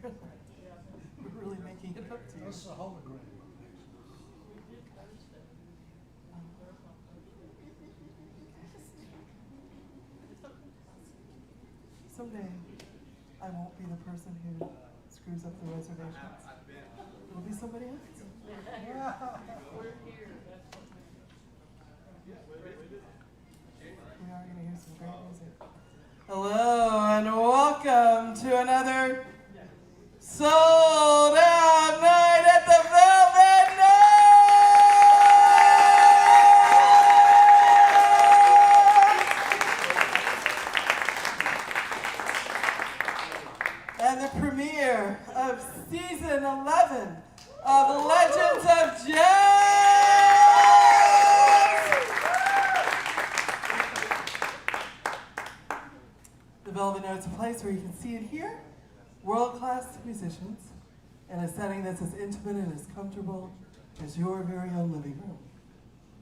We're really making it up to you. That's a hologram. Someday, I won't be the person who screws up the reservations. It'll be somebody else. We are going to hear some great music. Hello and welcome to another sold out night at the Velvet Noise! And the premiere of season 11 of Legends of Jazz! The Velvet Note is a place where you can see and hear world-class musicians in a setting that's as intimate and as comfortable as your very own living room.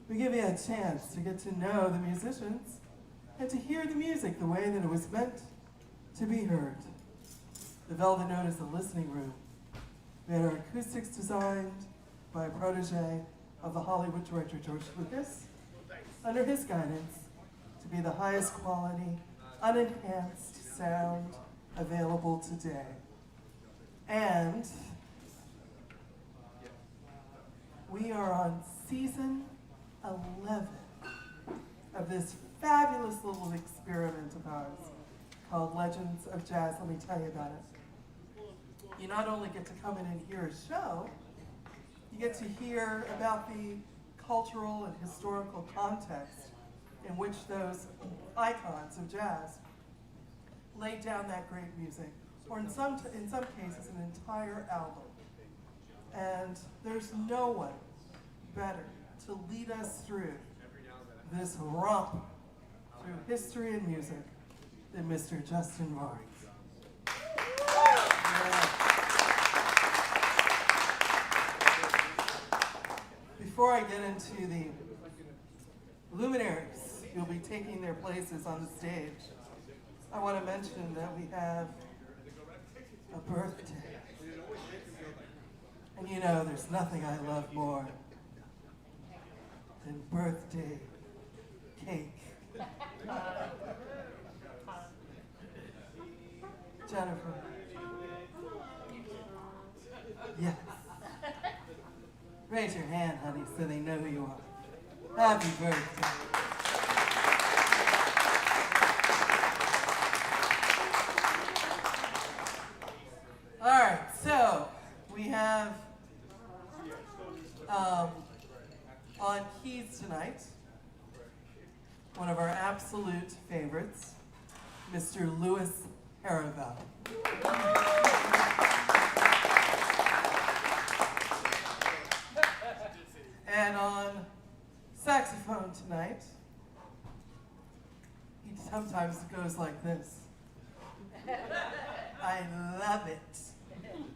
We give you a chance to get to know the musicians and to hear the music the way that it was meant to be heard. The Velvet Note is a listening room. We had our acoustics designed by a protege of the Hollywood director George Lucas, under his guidance, to be the highest quality, unenhanced sound available today. And we are on season 11 of this fabulous little experiment of ours called Legends of Jazz. Let me tell you about it. You not only get to come in and hear a show, you get to hear about the cultural and historical context in which those icons of jazz laid down that great music, or in some cases, an entire album. And there's no one better to lead us through this romp through history and music than Mr. Justin Barnes. Before I get into the luminaries who will be taking their places on the stage, I want to mention that we have a birthday. And you know, there's nothing I love more than birthday cake. Jennifer. Yes. Raise your hand, honey, so they know who you are. Happy birthday. All right, so we have on keys tonight, one of our absolute favorites, Mr. Louis Haravel. And on saxophone tonight, he sometimes goes like this. I love it.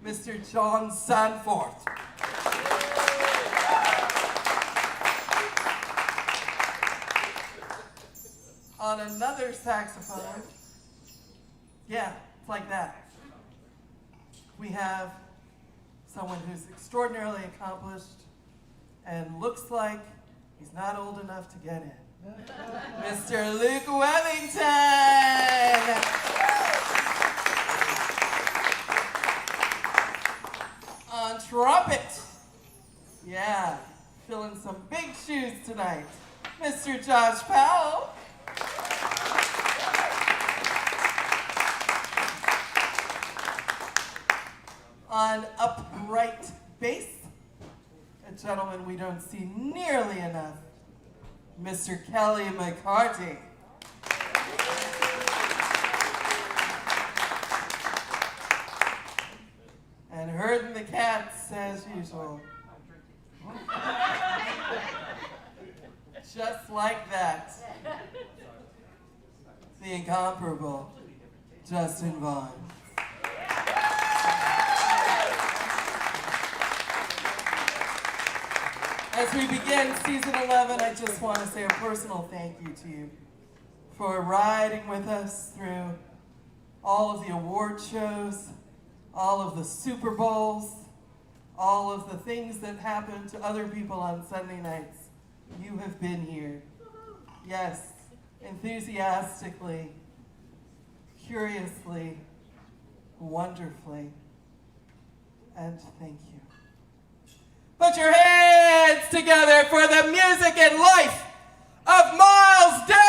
Mr. John Sanford. On another saxophone, yeah, it's like that. We have someone who's extraordinarily accomplished and looks like he's not old enough to get in. Mr. Luke Wellington! On trumpet, yeah, filling some big shoes tonight, Mr. Josh Powell. On upright bass, a gentleman we don't see nearly enough, Mr. Kelly McCarty. And herding the cats as usual. Just like that. The incomparable Justin Vaughn. As we begin season 11, I just want to say a personal thank you to you for riding with us through all of the award shows, all of the Super Bowls, all of the things that happen to other people on Sunday nights. You have been here. Yes, enthusiastically, curiously, wonderfully, and thank you. Put your hands together for the music and life of Miles Davis!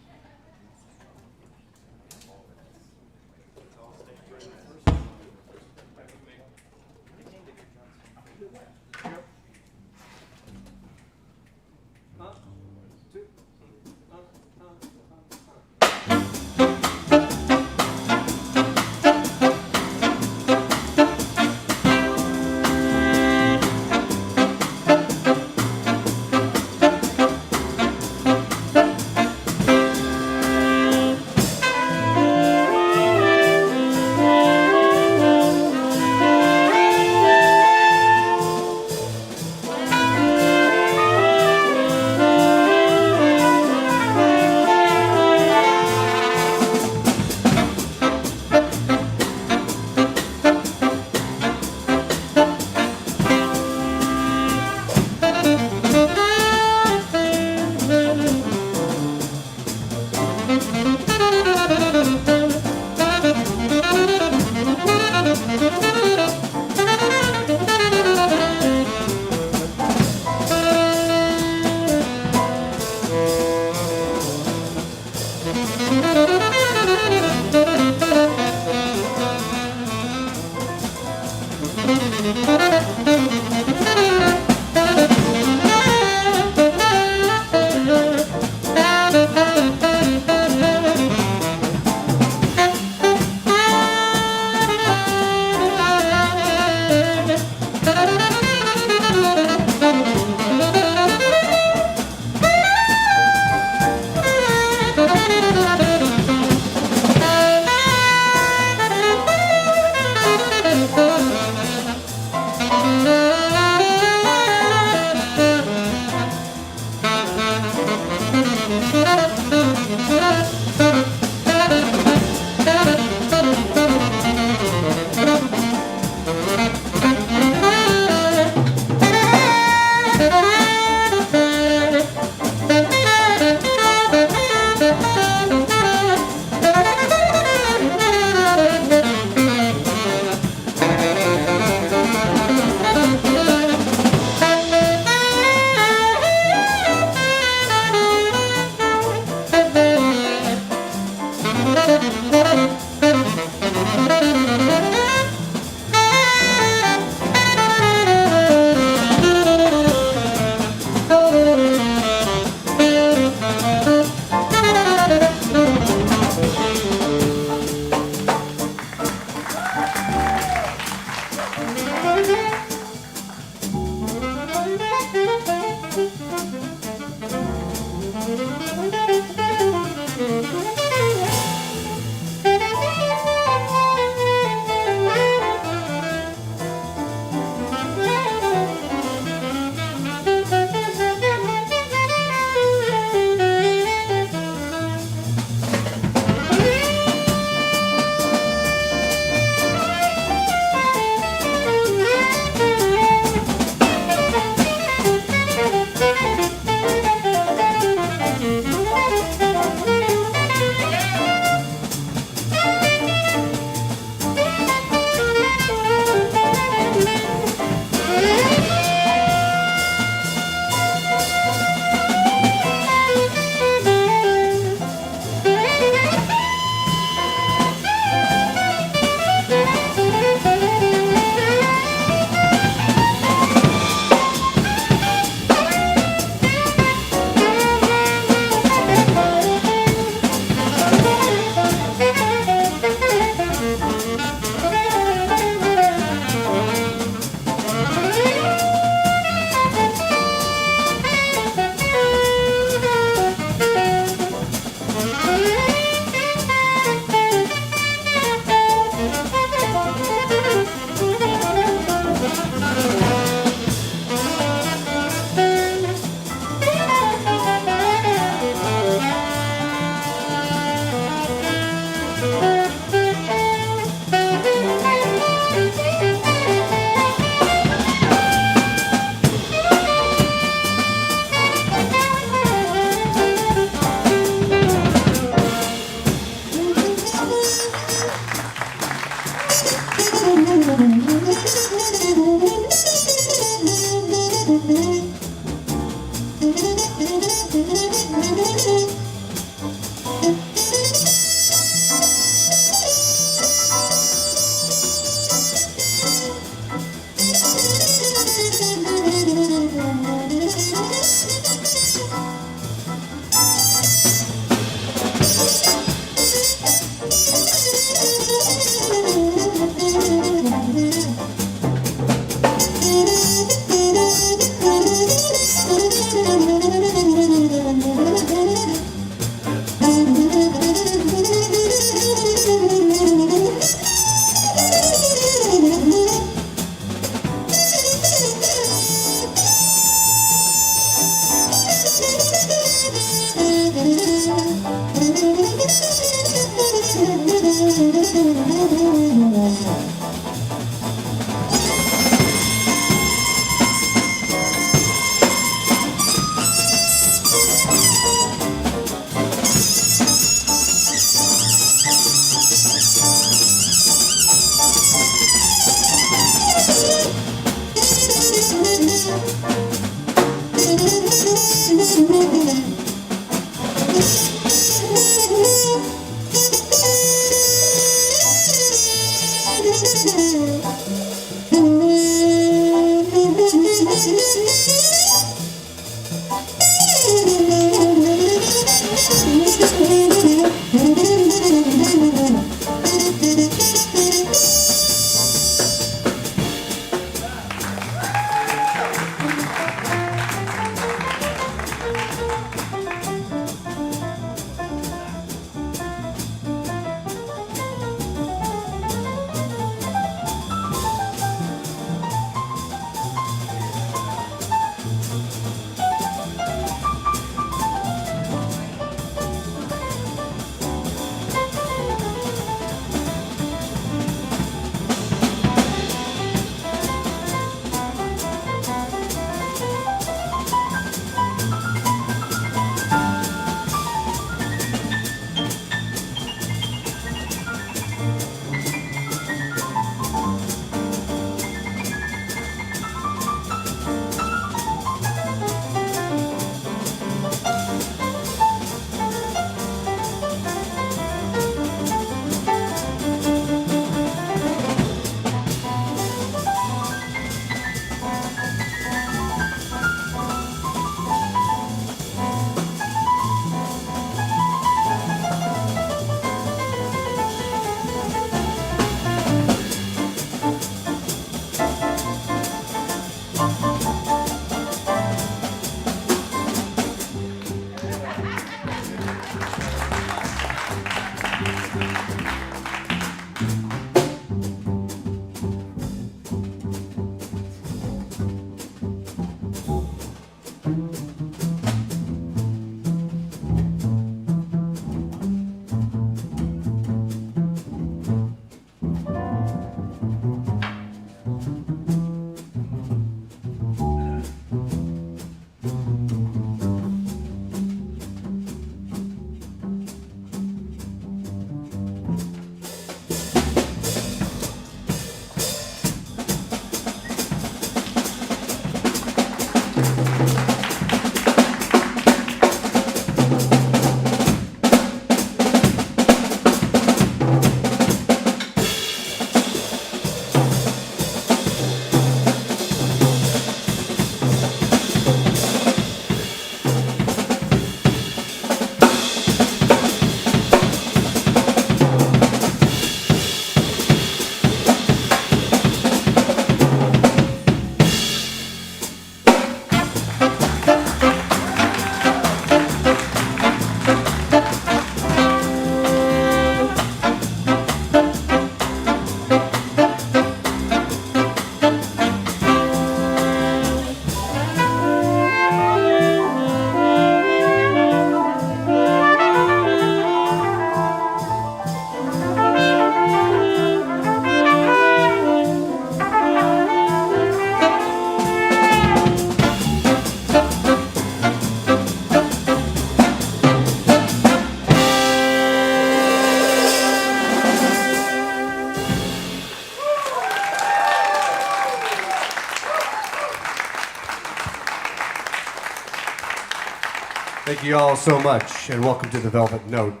Thank you all so much, and welcome to the Velvet Note.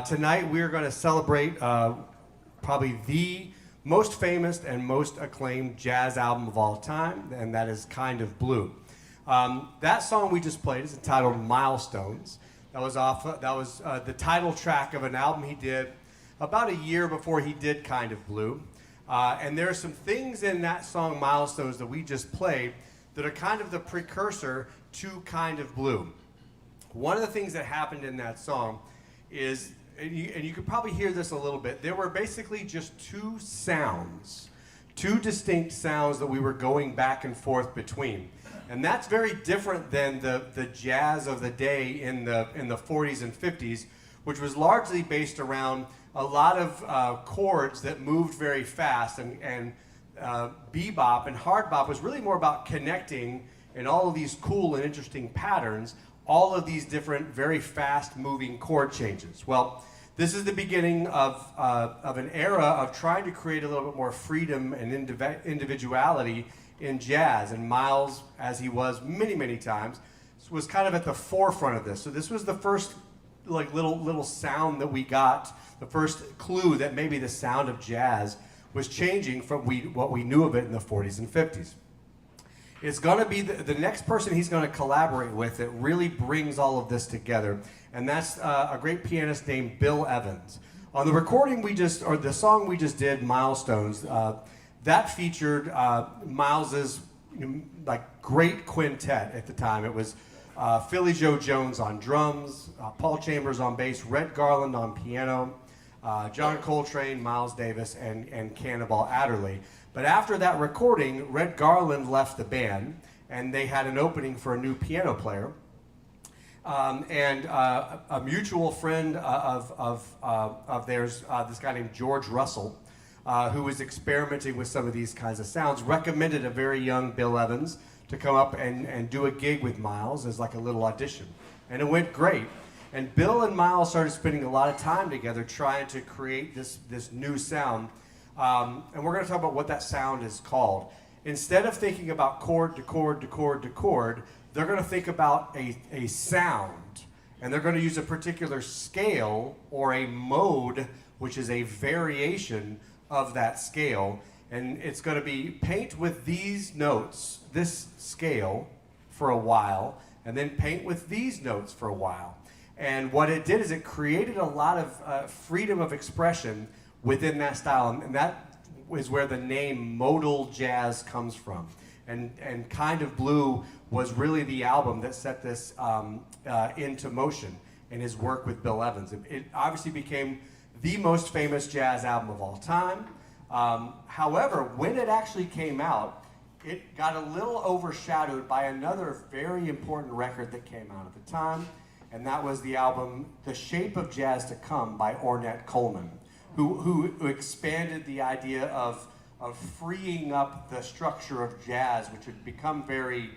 Tonight we are going to celebrate probably the most famous and most acclaimed jazz album of all time, and that is Kind of Blue. That song we just played is entitled Milestones. That was the title track of an album he did about a year before he did Kind of Blue. And there are some things in that song Milestones that we just played that are kind of the precursor to Kind of Blue. One of the things that happened in that song is, and you could probably hear this a little bit, there were basically just two distinct sounds that we were going back and forth between. And that's very different than the jazz of the day in the 40s and 50s, which was largely based around a lot of chords that moved very fast, and bebop and hard bop was really more about connecting in all of these cool and interesting patterns, all of these different very fast moving chord changes. Well, this is the beginning of an era of trying to create a little bit more freedom and individuality in jazz, and Miles, as he was many, many times, was kind of at the forefront of this. So this was the first like little sound that we got, the first clue that maybe the sound of jazz was changing from what we knew of it in the 40s and 50s. It's going to be the next person he's going to collaborate with that really brings all of this together, and that's a great pianist named Bill Evans. On the recording or the song we just did, Milestones, that featured Miles's like great quintet at the time. It was Philly Joe Jones on drums, Paul Chambers on bass, Red Garland on piano, John Coltrane, Miles Davis, and Cannonball Adderley. But after that recording, Red Garland left the band, and they had an opening for a new piano player. And a mutual friend of theirs, this guy named George Russell, who was experimenting with some of these kinds of sounds, recommended a very young Bill Evans to come up and do a gig with Miles as like a little audition. And it went great. And Bill and Miles started spending a lot of time together trying to create this new sound. And we're going to talk about what that sound is called. Instead of thinking about chord to chord to chord to chord, they're going to think about a sound. And they're going to use a particular scale or a mode, which is a variation of that scale. And it's going to be paint with these notes, this scale, for a while, and then paint with these notes for a while. And what it did is it created a lot of freedom of expression within that style, and that is where the name modal jazz comes from. And Kind of Blue was really the album that set this into motion in his work with Bill Evans. It obviously became the most famous jazz album of all time. However, when it actually came out, it got a little overshadowed by another very important record that came out at the time, and that was the album The Shape of Jazz to Come by Ornette Coleman, who expanded the idea of freeing up the structure of jazz, which had become very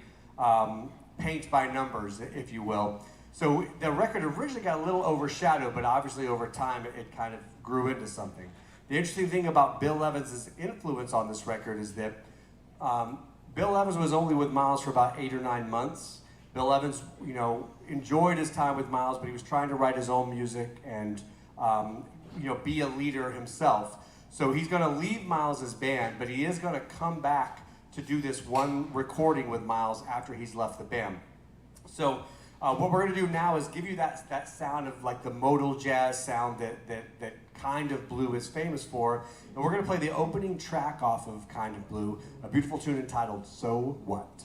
paint by numbers, if you will. So the record originally got a little overshadowed, but obviously over time it kind of grew into something. The interesting thing about Bill Evans' influence on this record is that Bill Evans was only with Miles for about 8 or 9 months. Bill Evans, enjoyed his time with Miles, but he was trying to write his own music and, be a leader himself. So he's going to leave Miles' band, but he is going to come back to do this one recording with Miles after he's left the band. So what we're going to do now is give you that sound of like the modal jazz sound that Kind of Blue is famous for. And we're going to play the opening track off of Kind of Blue, a beautiful tune entitled So What?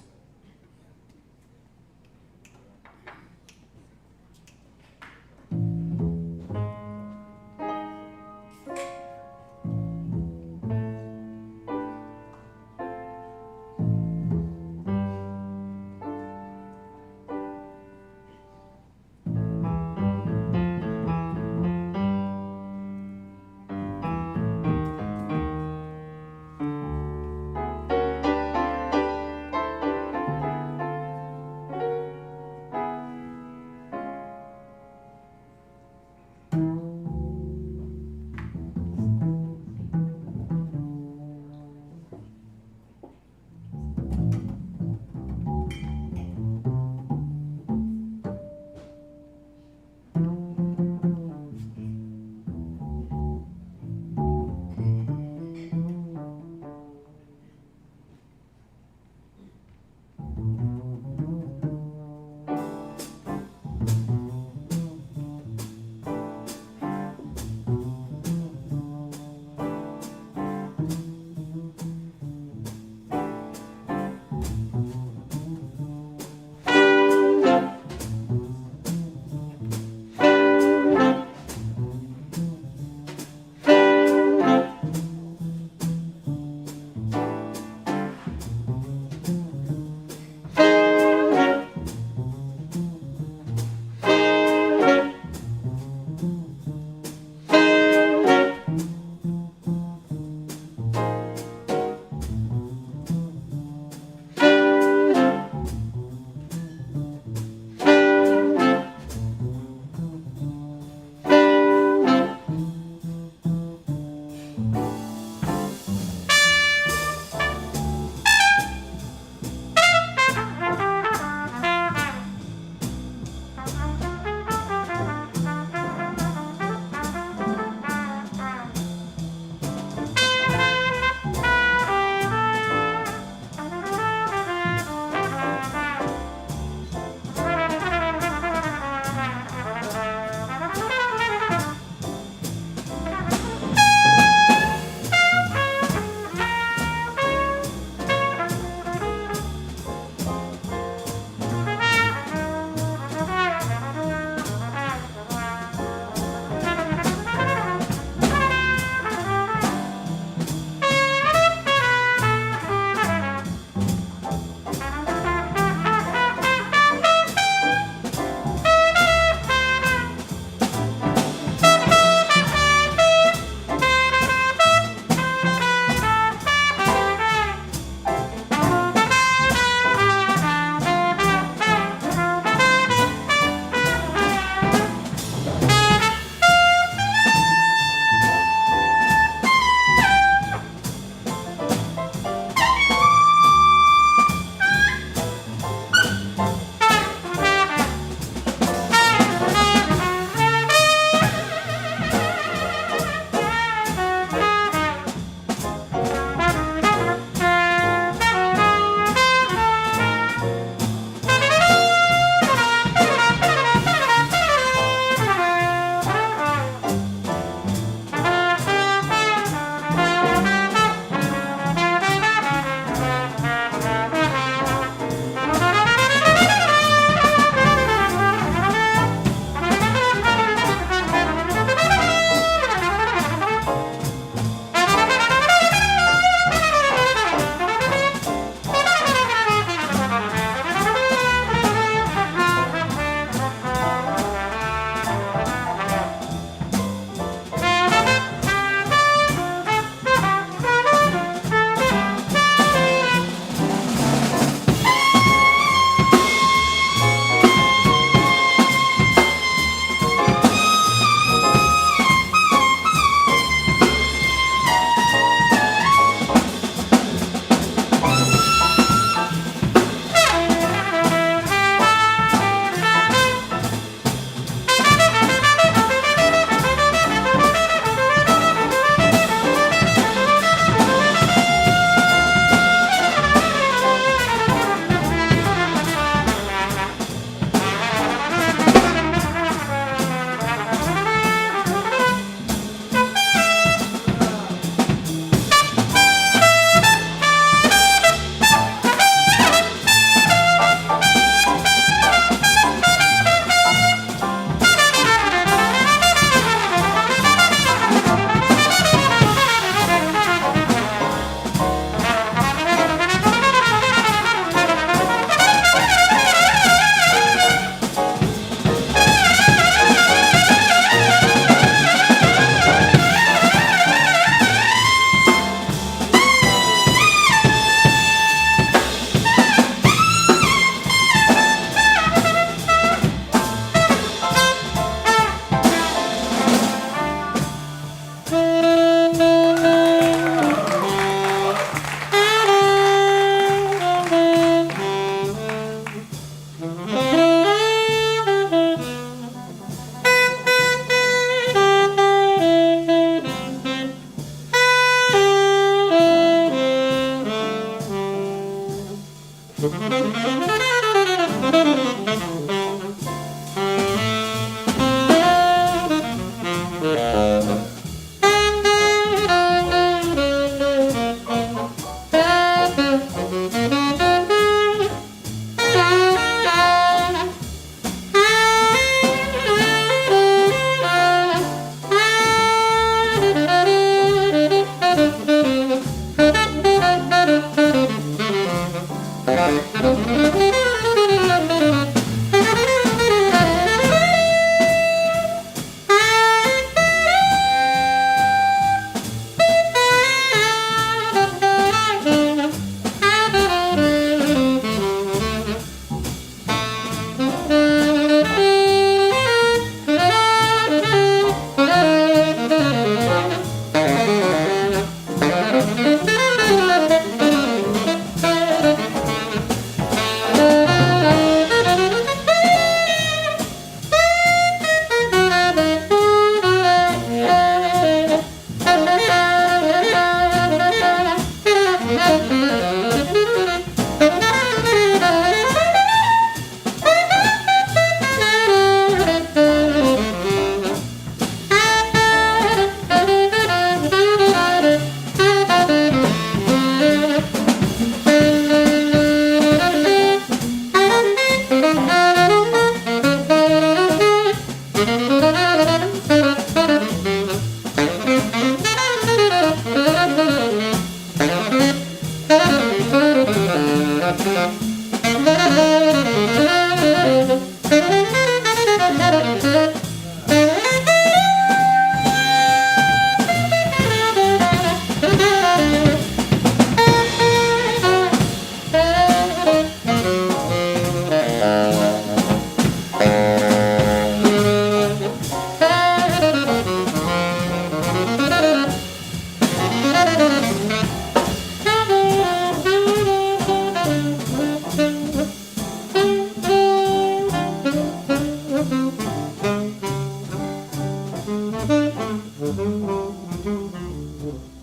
Thank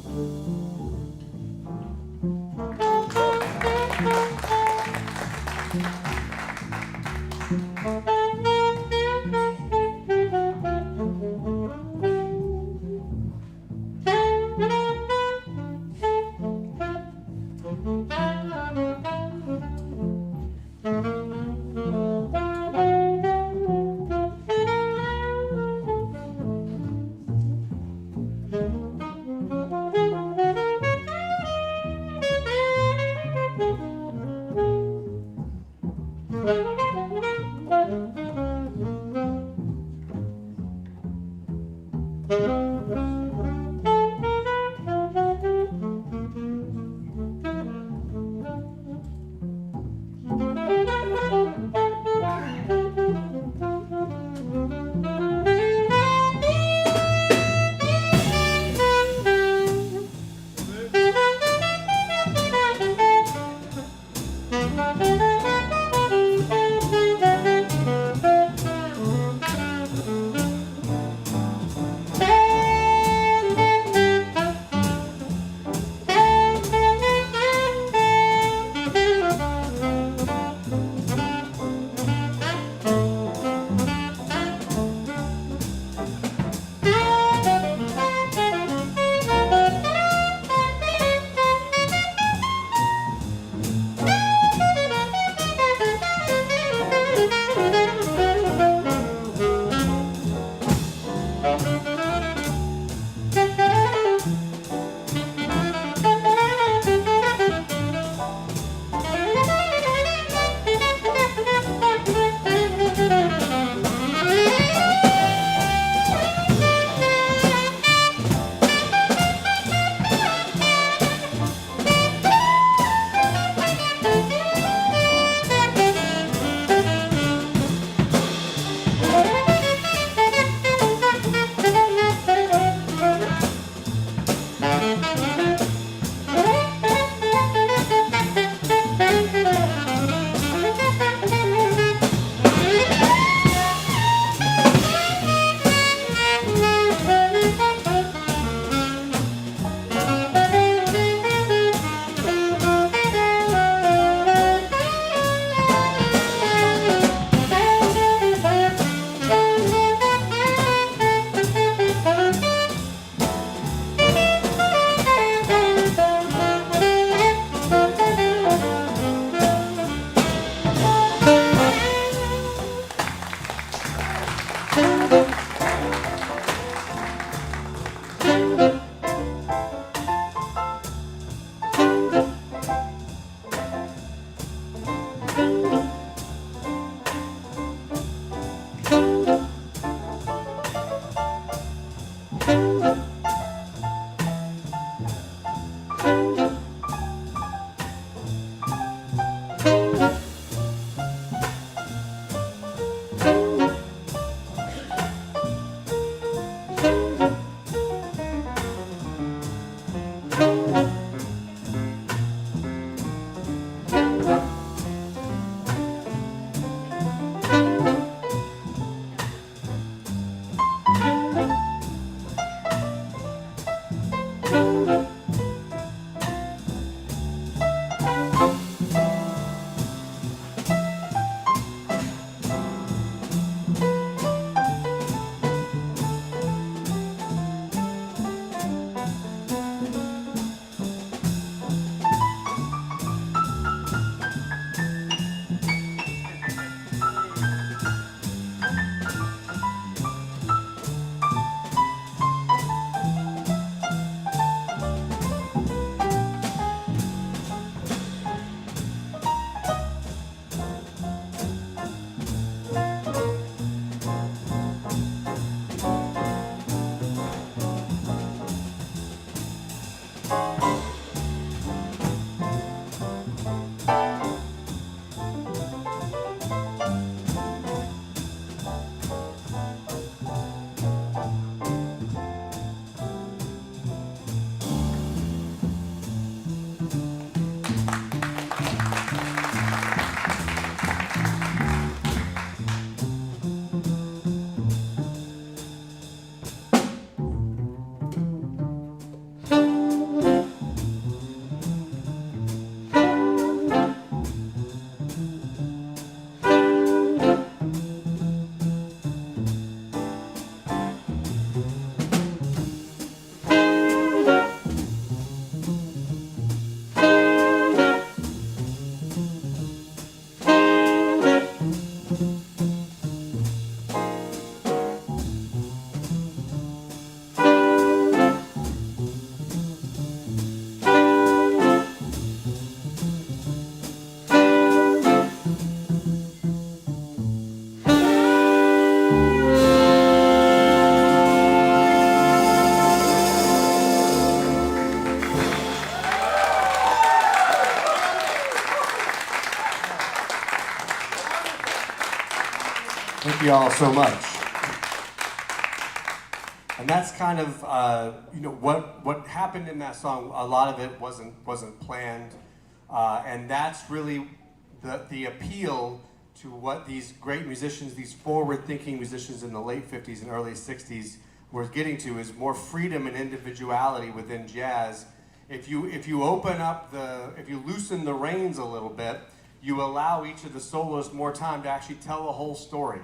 you all so much. And that's kind of what happened in that song. A lot of it wasn't planned, and that's really the appeal to what these great musicians, these forward-thinking musicians in the late 50s and early 60s were getting to, is more freedom and individuality within jazz. If you loosen the reins a little bit, you allow each of the soloists more time to actually tell a whole story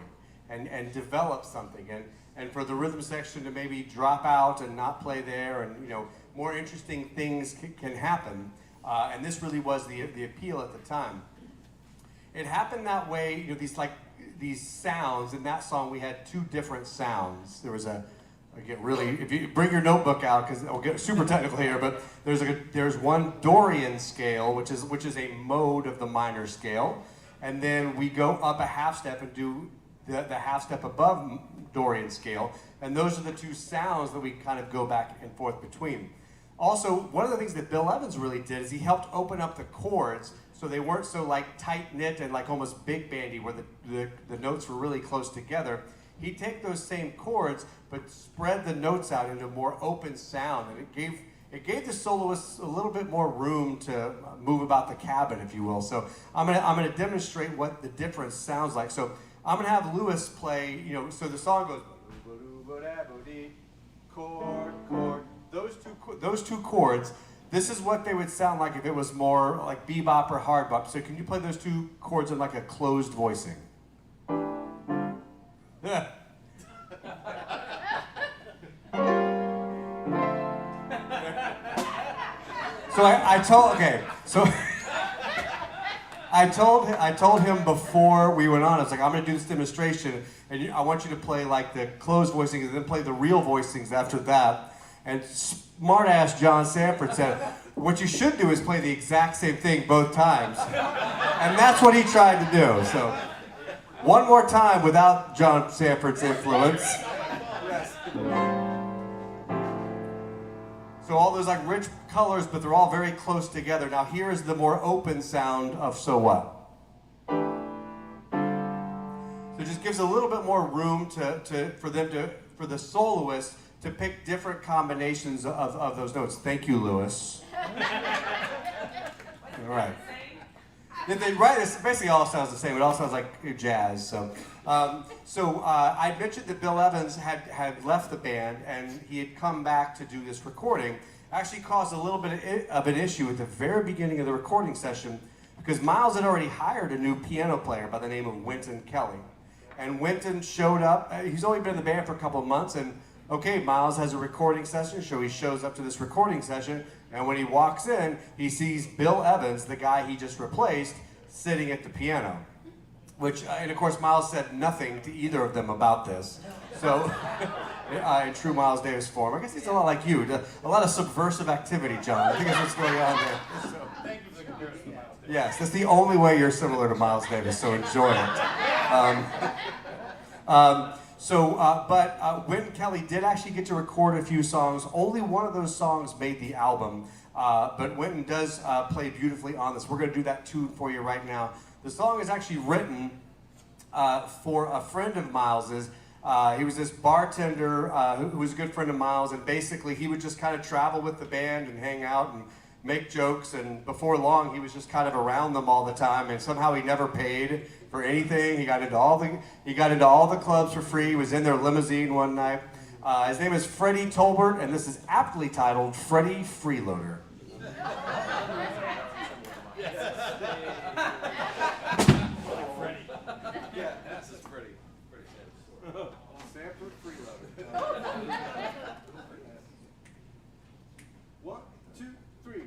and develop something. And for the rhythm section to maybe drop out and not play there, and more interesting things can happen. And this really was the appeal at the time. It happened that way. These sounds in that song. We had two different sounds. There was if you bring your notebook out, because I'll get super technical here, but there's one Dorian scale, which is a mode of the minor scale, and then we go up a half step and do the half step above Dorian scale, and those are the two sounds that we kind of go back and forth between. Also, one of the things that Bill Evans really did is he helped open up the chords so they weren't so tight-knit and almost big bandy where the notes were really close together. He'd take those same chords but spread the notes out into a more open sound, and it gave the soloists a little bit more room to move about the cabin, if you will. So I'm gonna demonstrate what the difference sounds like. So I'm gonna have Louis play, so the song goes chord, chord. Those two chords, this is what they would sound like if it was more like bebop or hard bop. So can you play those two chords in a closed voicing? Yeah. So I told him before we went on, I was like, I'm going to do this demonstration, and I want you to play the closed voicings and then play the real voicings after that. And smart-ass John Sanford said, what you should do is play the exact same thing both times. And that's what he tried to do. So one more time without John Sanford's influence. Yes. So all those rich colors, but they're all very close together. Now here is the more open sound of So What. So it just gives a little bit more room for the soloist to pick different combinations of those notes. Thank you, Louis. All right. This basically all sounds the same. It all sounds like jazz. So I mentioned that Bill Evans had left the band, and he had come back to do this recording. Actually caused a little bit of an issue at the very beginning of the recording session, because Miles had already hired a new piano player by the name of Wynton Kelly. And Wynton showed up. He's only been in the band for a couple of months, and okay, Miles has a recording session, so he shows up to this recording session, and when he walks in, he sees Bill Evans, the guy he just replaced, sitting at the piano. And of course, Miles said nothing to either of them about this. So, in true Miles Davis form, I guess he's a lot like you. A lot of subversive activity, John. I think that's what's going on there. So, thank you for the comparison to Miles Davis. Yes, that's the only way you're similar to Miles Davis, so enjoy it. But Wynton Kelly did actually get to record a few songs. Only one of those songs made the album, but Wynton does play beautifully on this. We're going to do that tune for you right now. The song is actually written for a friend of Miles's. He was this bartender who was a good friend of Miles, and basically he would just kind of travel with the band and hang out and make jokes, and before long he was just kind of around them all the time, and somehow he never paid for anything. He got into all the clubs for free. He was in their limousine one night. His name is Freddie Tolbert, and this is aptly titled Freddie Freeloader. Yeah, this is Freddie. Sanford Freeloader. 1, 2, 3.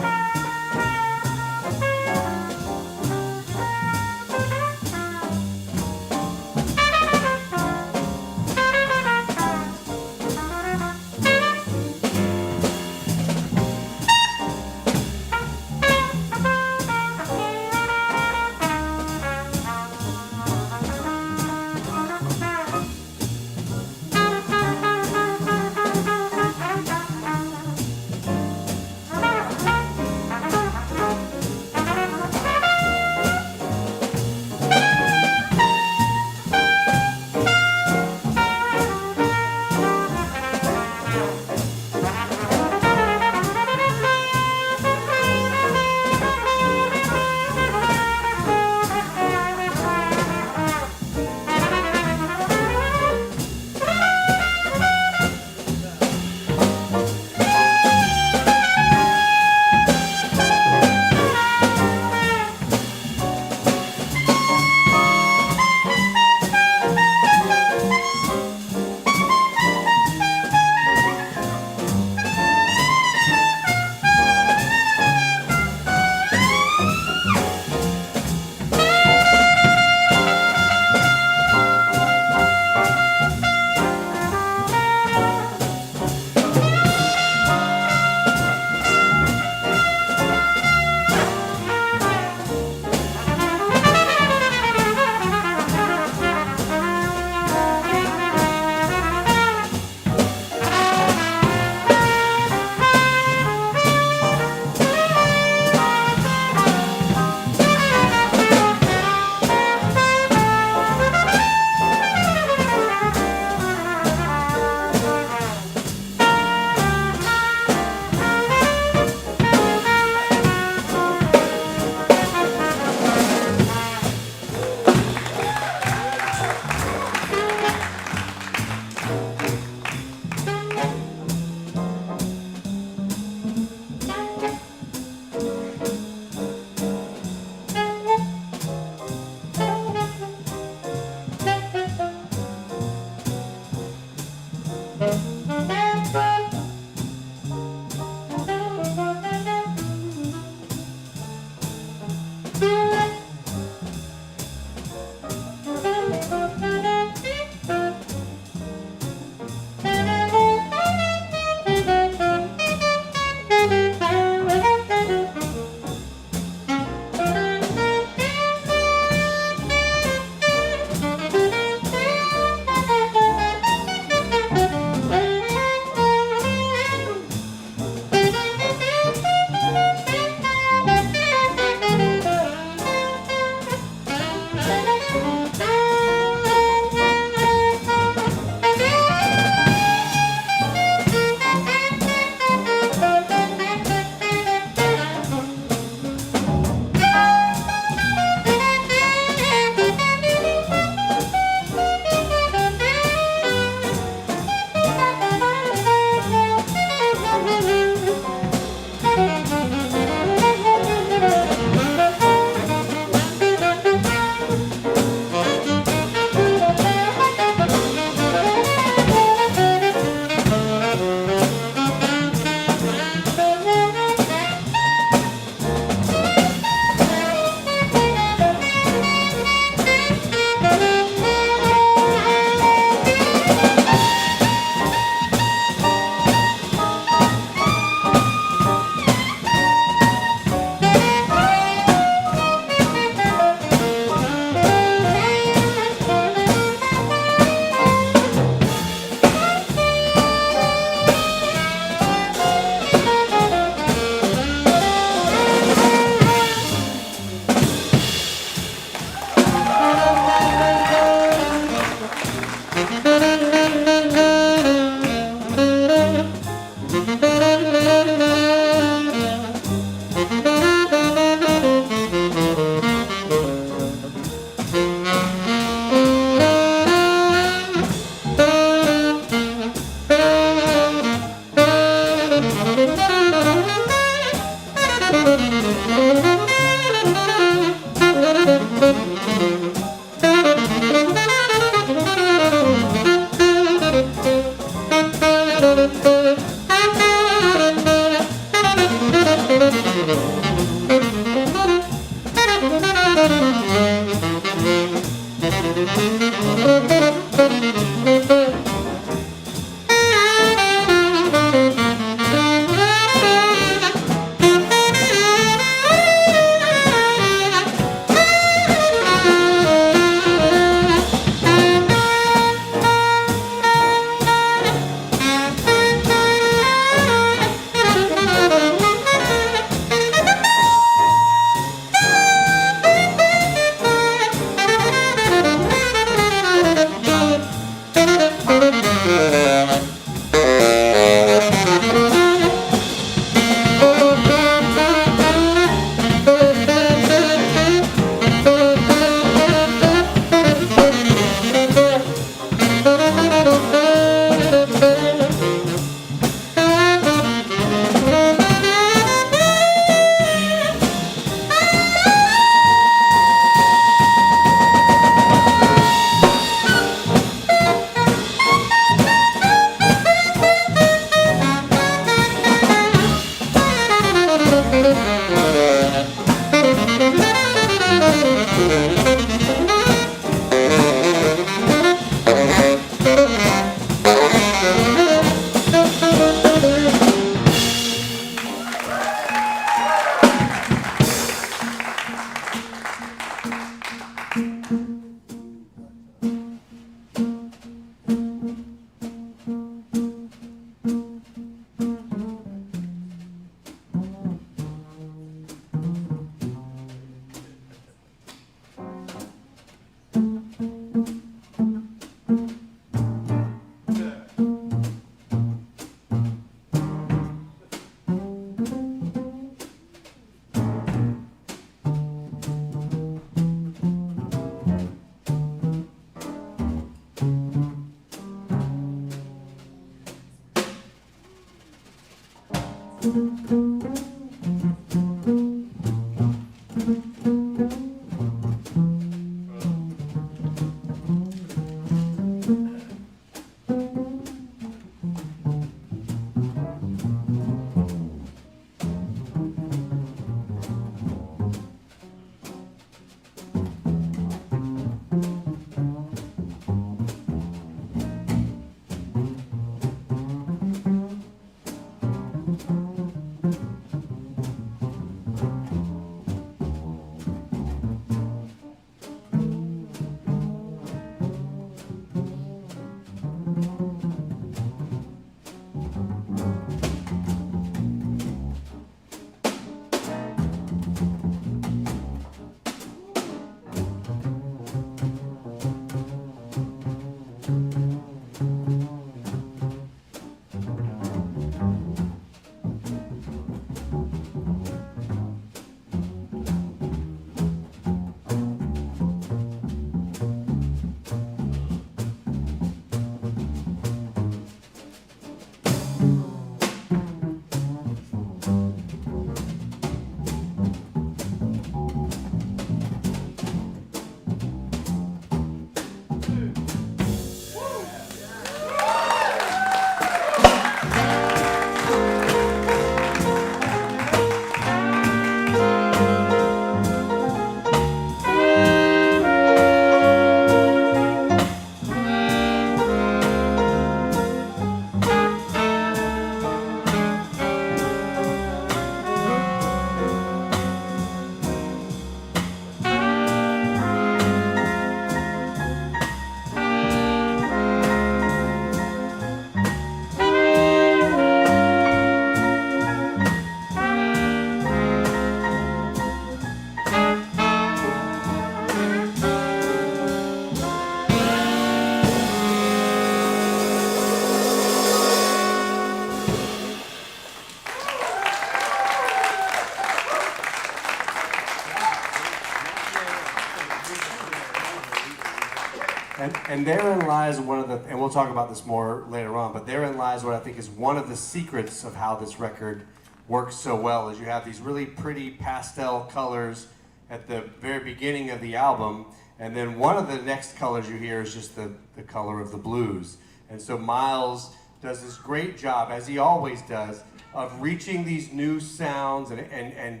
And therein lies one of the, and we'll talk about this more later on, but therein lies what I think is one of the secrets of how this record works so well, is you have these really pretty pastel colors at the very beginning of the album, and then one of the next colors you hear is just the color of the blues. And so Miles does this great job, as he always does, of reaching these new sounds and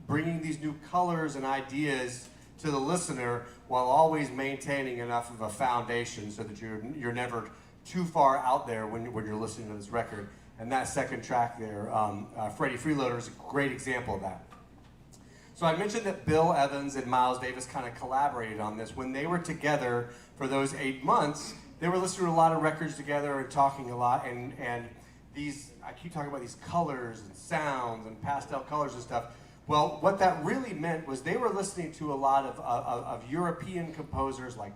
bringing these new colors and ideas to the listener while always maintaining enough of a foundation so that you're never too far out there when you're listening to this record. And that second track there, Freddie Freeloader, is a great example of that. So I mentioned that Bill Evans and Miles Davis kind of collaborated on this. When they were together for those 8 months, they were listening to a lot of records together and talking a lot. And these, I keep talking about these colors and sounds and pastel colors and stuff. Well, what that really meant was they were listening to a lot of European composers like,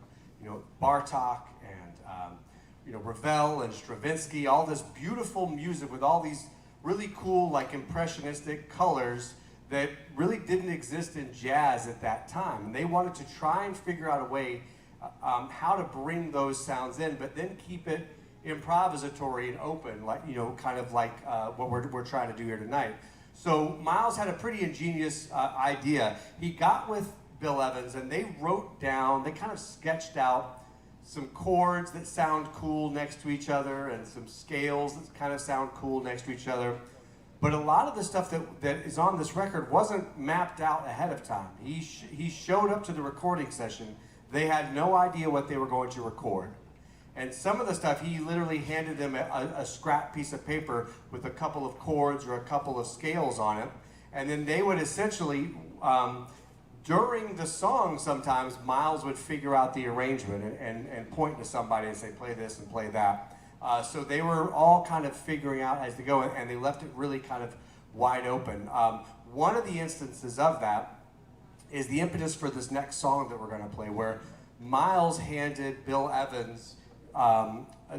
Bartok and Ravel and Stravinsky, all this beautiful music with all these really cool, like impressionistic colors that really didn't exist in jazz at that time. And they wanted to try and figure out a way how to bring those sounds in, but then keep it improvisatory and open, like kind of like what we're trying to do here tonight. So Miles had a pretty ingenious idea. He got with Bill Evans and they kind of sketched out some chords that sound cool next to each other and some scales that kind of sound cool next to each other. But a lot of the stuff that is on this record wasn't mapped out ahead of time. He showed up to the recording session. They had no idea what they were going to record. And some of the stuff, he literally handed them a scrap piece of paper with a couple of chords or a couple of scales on it. And then they would essentially, during the song sometimes, Miles would figure out the arrangement and point to somebody and say, play this and play that. So they were all kind of figuring out as they go, and they left it really kind of wide open. One of the instances of that is the impetus for this next song that we're going to play, where Miles handed Bill Evans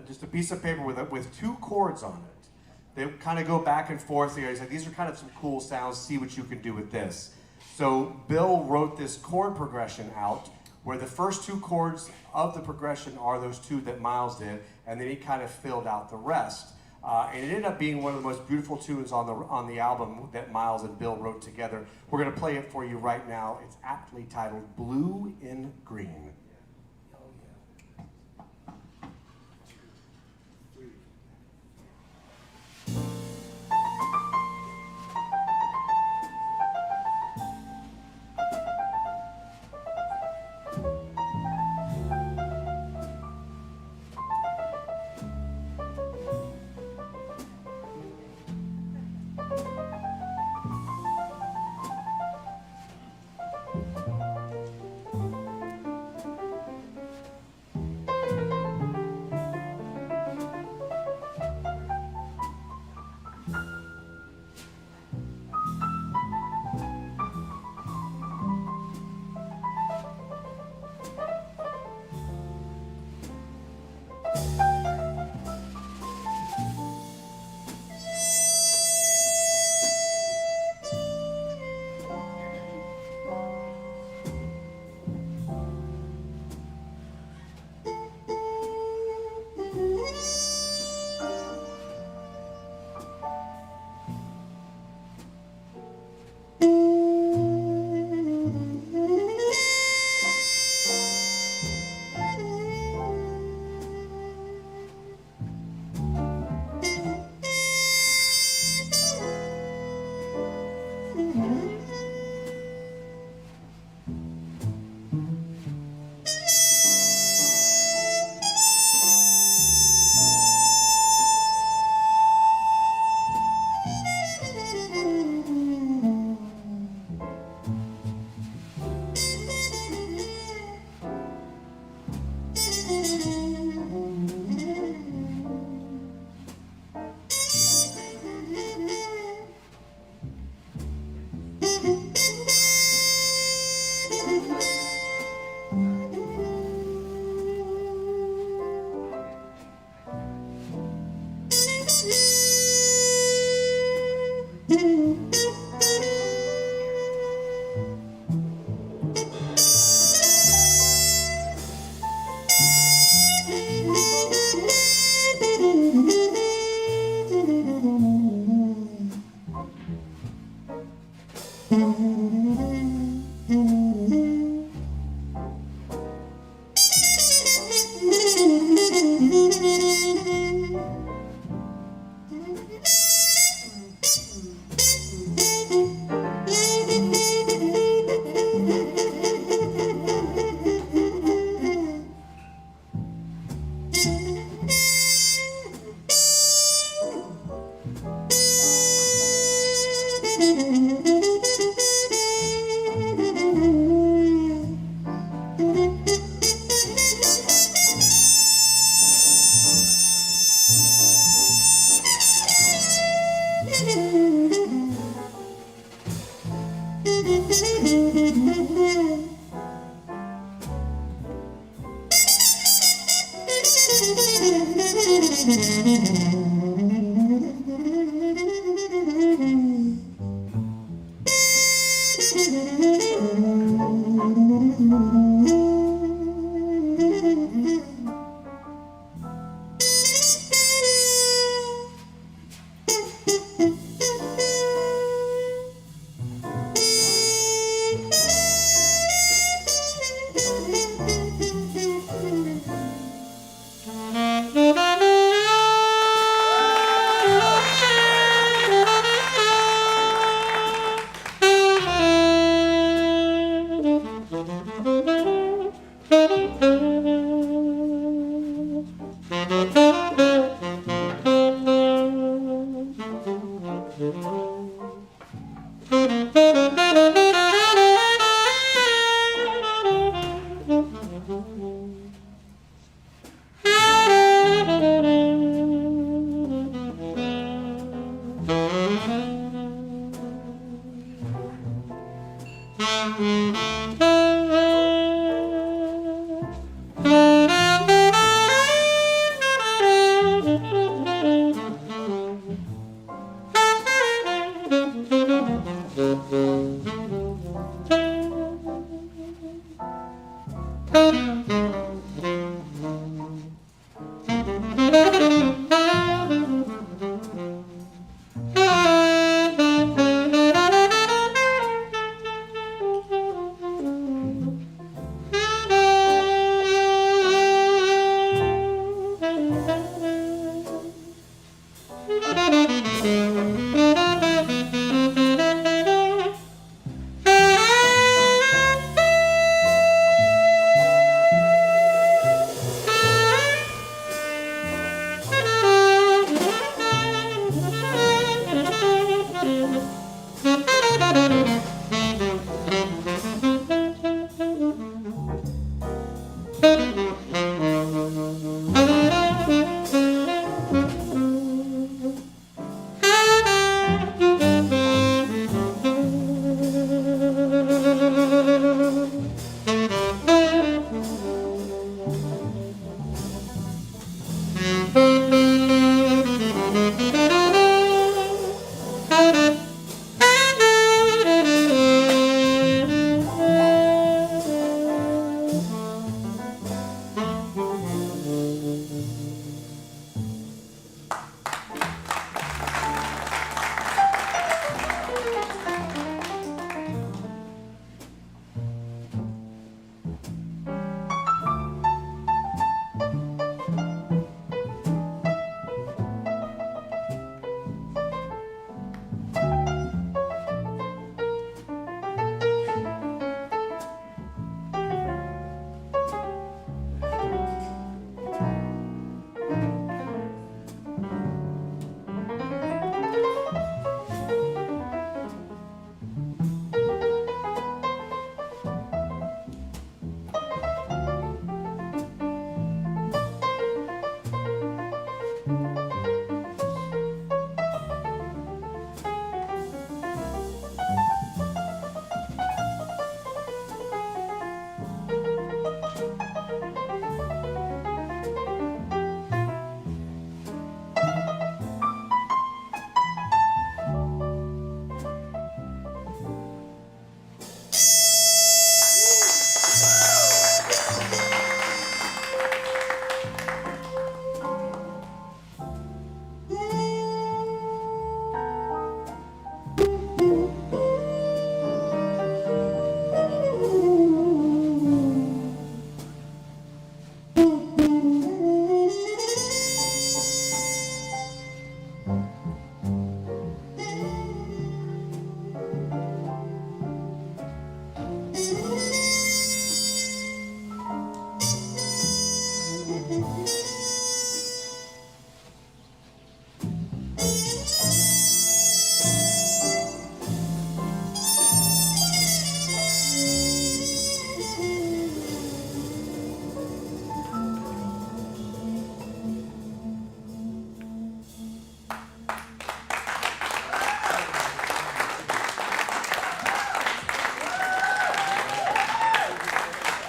just a piece of paper with 2 chords on it. They kind of go back and forth here. He said, these are kind of some cool sounds, see what you can do with this. So Bill wrote this chord progression out, where the first 2 chords of the progression are those 2 that Miles did, and then he kind of filled out the rest. And it ended up being one of the most beautiful tunes on the album that Miles and Bill wrote together. We're going to play it for you right now. It's aptly titled Blue in Green.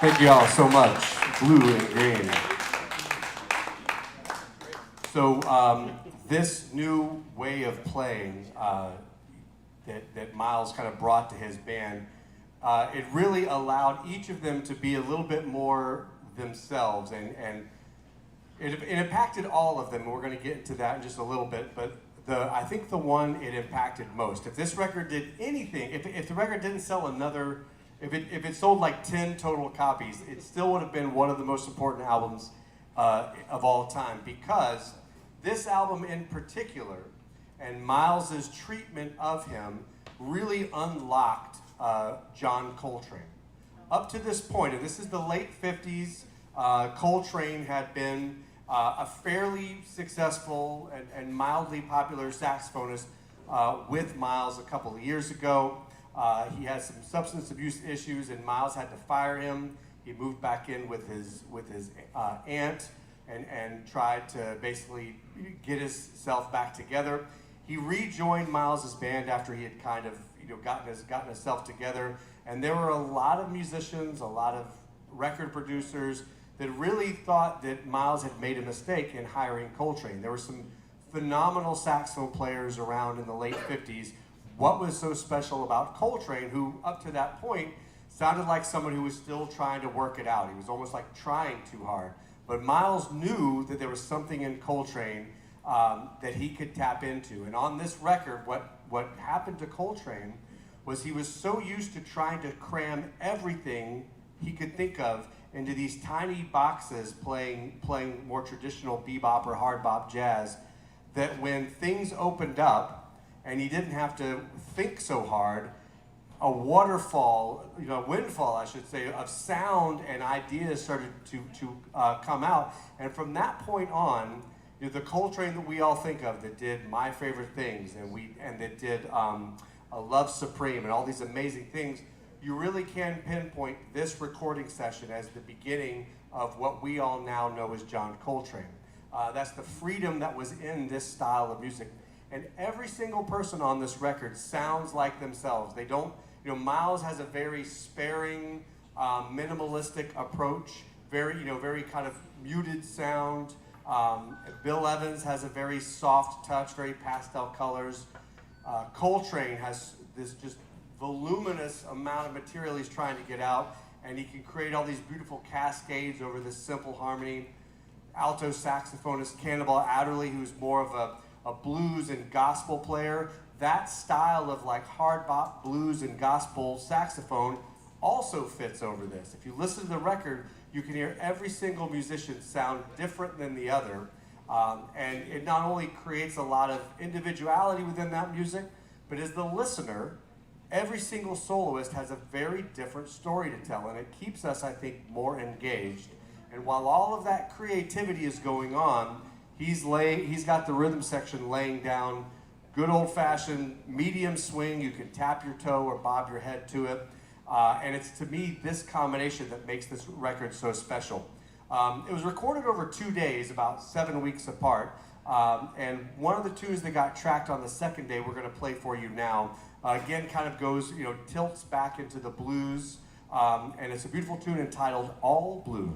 Thank you all so much. Blue and green. So this new way of playing that Miles kind of brought to his band, it really allowed each of them to be a little bit more themselves, and it impacted all of them. We're going to get into that in just a little bit, but I think the one it impacted most, if this record did anything, if the record didn't sell another, if it sold like 10 total copies, it still would have been one of the most important albums of all time, because this album in particular, and Miles's treatment of him, really unlocked John Coltrane. Up to this point, and this is the late 50s, Coltrane had been a fairly successful and mildly popular saxophonist with Miles a couple of years ago. He had some substance abuse issues, and Miles had to fire him. He moved back in with his aunt and tried to basically get himself back together. He rejoined Miles's band after he had kind of gotten himself together, and there were a lot of musicians, a lot of record producers that really thought that Miles had made a mistake in hiring Coltrane. There were some phenomenal saxophone players around in the late 50s. What was so special about Coltrane, who up to that point sounded like someone who was still trying to work it out? He was almost like trying too hard. But Miles knew that there was something in Coltrane that he could tap into. And on this record, what happened to Coltrane was he was so used to trying to cram everything he could think of into these tiny boxes playing more traditional bebop or hard bop jazz, that when things opened up and he didn't have to think so hard, a windfall, I should say, of sound and ideas started to come out. And from that point on, the Coltrane that we all think of, that did My Favorite Things, and that did Love Supreme and all these amazing things, you really can pinpoint this recording session as the beginning of what we all now know as John Coltrane. That's the freedom that was in this style of music. And every single person on this record sounds like themselves. They don't, Miles has a very sparing, minimalistic approach, very kind of muted sound. Bill Evans has a very soft touch, very pastel colors. Coltrane has this just voluminous amount of material he's trying to get out, and he can create all these beautiful cascades over this simple harmony. Alto saxophonist Cannonball Adderley, who's more of a blues and gospel player, that style of like hard bop blues and gospel saxophone also fits over this. If you listen to the record, you can hear every single musician sound different than the other, and it not only creates a lot of individuality within that music, but as the listener, every single soloist has a very different story to tell, and it keeps us, I think, more engaged. And while all of that creativity is going on, he's got the rhythm section laying down good old-fashioned medium swing. You can tap your toe or bob your head to it. And it's, to me, this combination that makes this record so special. It was recorded over 2 days, about 7 weeks apart. And one of the tunes that got tracked on the second day we're going to play for you now, again, kind of goes, tilts back into the blues. And it's a beautiful tune entitled All Blues.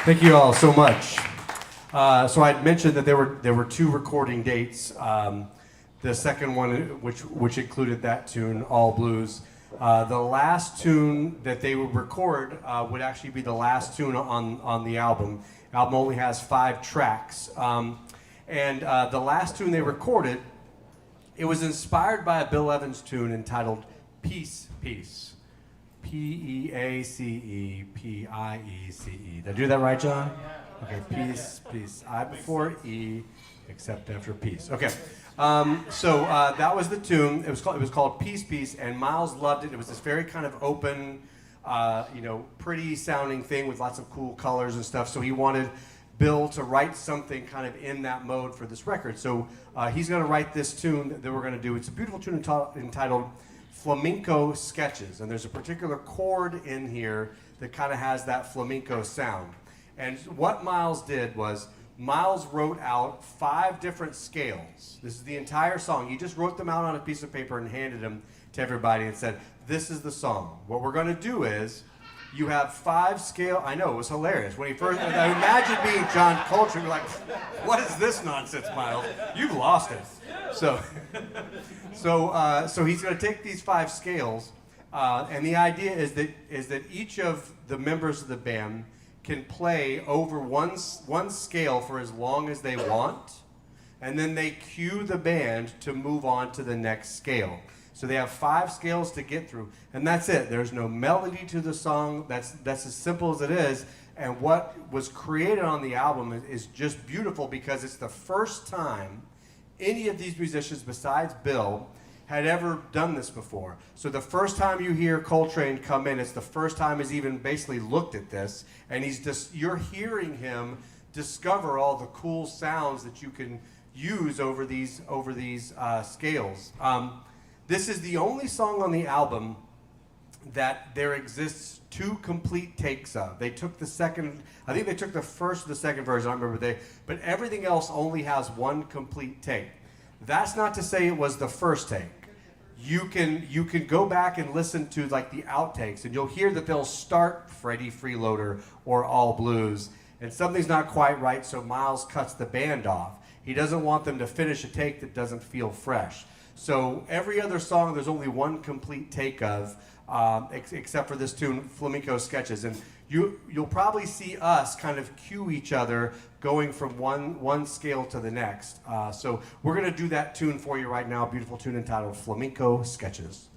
Thank you all so much. So I had mentioned that there were two recording dates. The second one, which included that tune, All Blues. The last tune that they would record would actually be the last tune on the album. The album only has 5 tracks, and the last tune they recorded, it was inspired by a Bill Evans tune entitled "Peace, Peace." P-E-A-C-E-P-I-E-C-E. Did I do that right, John? Okay, peace, peace. I before E, except after peace. Okay, so that was the tune. It was called Peace, Peace, and Miles loved it. It was this very kind of open, pretty sounding thing with lots of cool colors and stuff. So he wanted Bill to write something kind of in that mode for this record. So he's going to write this tune that we're going to do. It's a beautiful tune entitled Flamenco Sketches, and there's a particular chord in here that kind of has that flamenco sound. And what Miles did was Miles wrote out 5 different scales. This is the entire song. He just wrote them out on a piece of paper and handed them to everybody and said, "This is the song. What we're going to do is you have 5 scale." I know, it was hilarious. When he first, I imagine being John Coltrane, you're like, "What is this nonsense, Miles? You've lost it." So he's going to take these 5 scales, and the idea is that each of the members of the band can play over one scale for as long as they want, and then they cue the band to move on to the next scale. So they have 5 scales to get through, and that's it. There's no melody to the song. That's as simple as it is. And what was created on the album is just beautiful because it's the first time any of these musicians besides Bill had ever done this before. So the first time you hear Coltrane come in, it's the first time he's even basically looked at this, and you're hearing him discover all the cool sounds that you can use over these scales. This is the only song on the album that there exists 2 complete takes of. They took the second, I think they took the first or the second version, I don't remember, but everything else only has 1 complete take. That's not to say it was the first take. You can go back and listen to like the outtakes, and you'll hear that they'll start Freddie Freeloader or All Blues, and something's not quite right, so Miles cuts the band off. He doesn't want them to finish a take that doesn't feel fresh. So every other song, there's only 1 complete take of, except for this tune, Flamenco Sketches. And you'll probably see us kind of cue each other going from one scale to the next. So we're going to do that tune for you right now, a beautiful tune entitled Flamenco Sketches.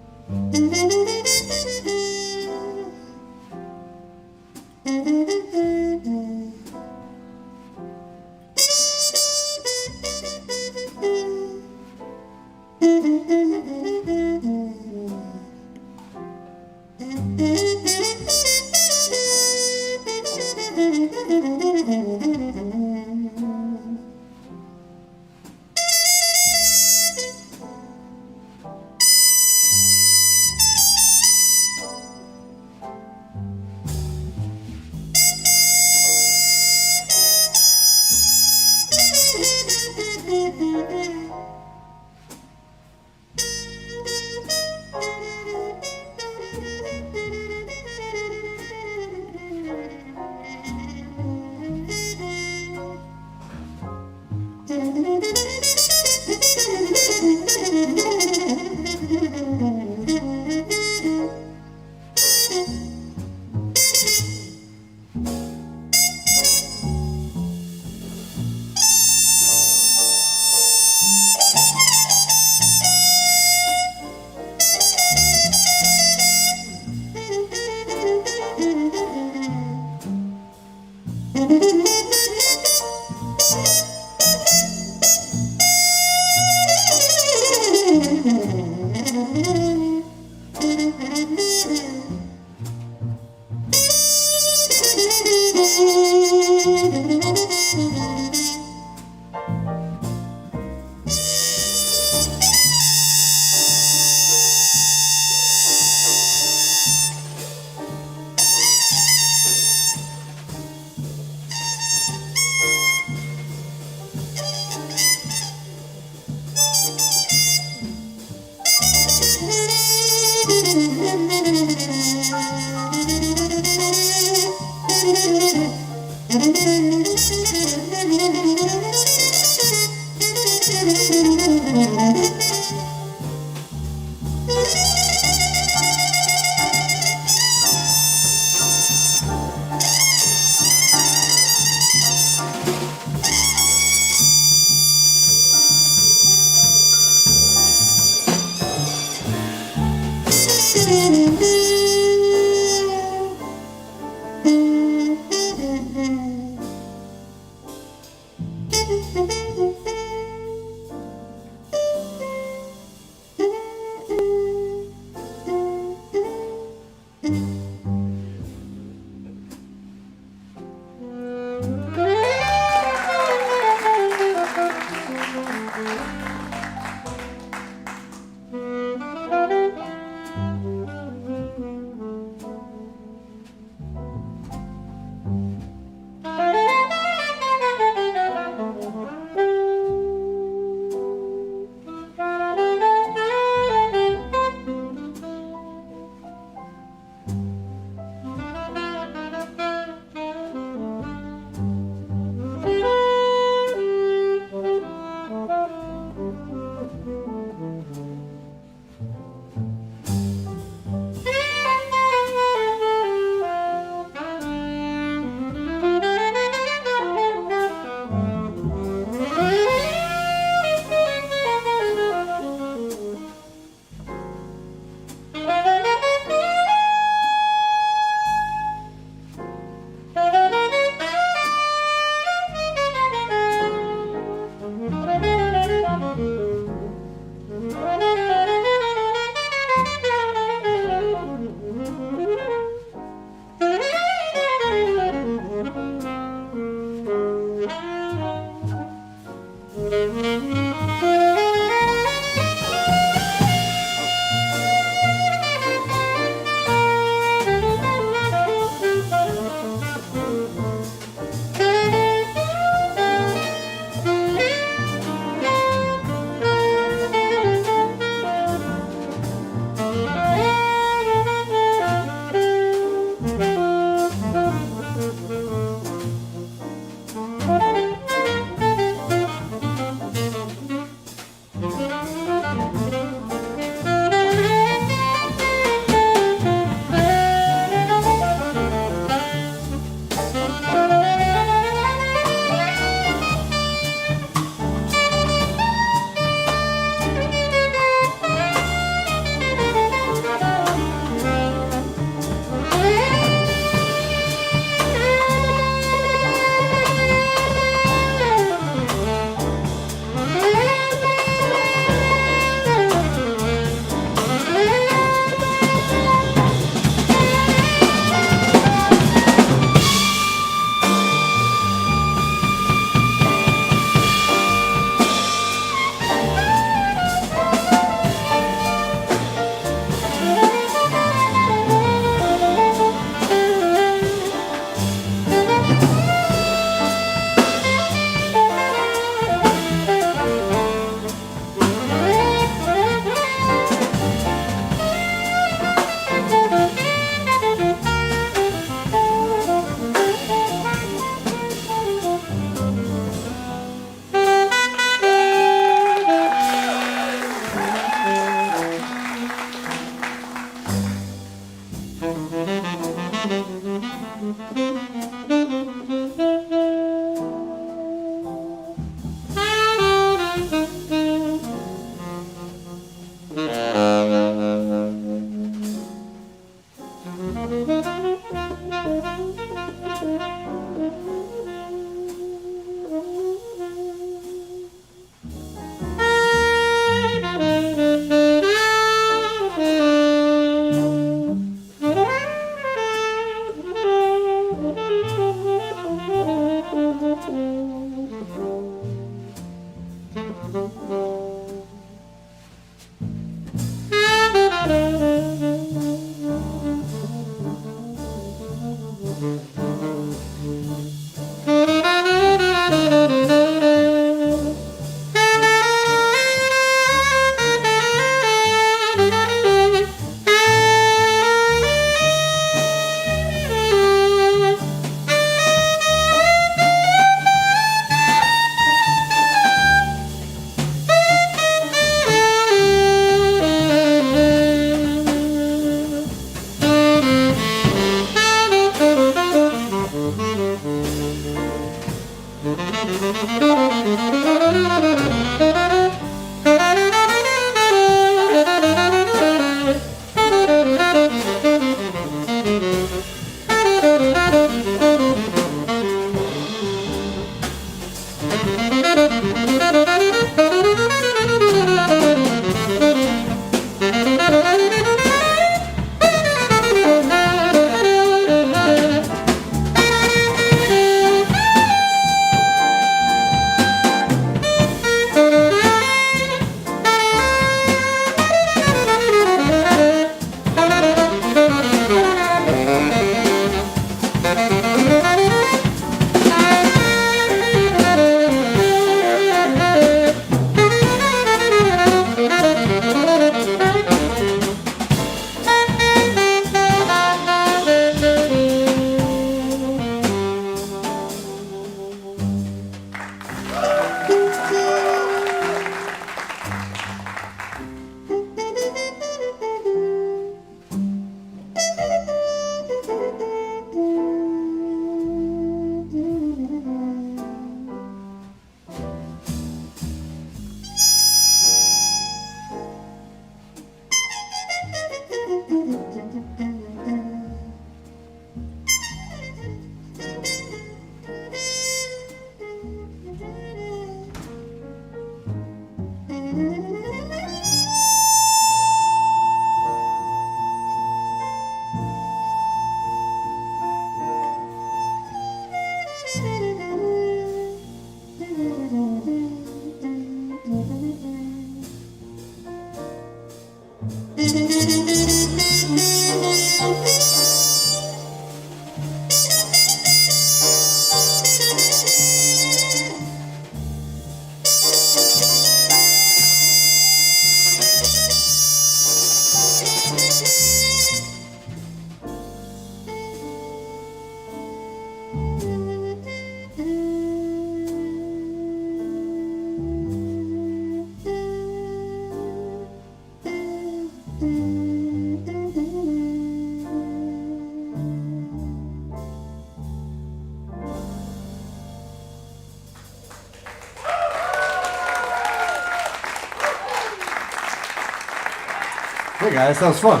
Hey guys, that was fun.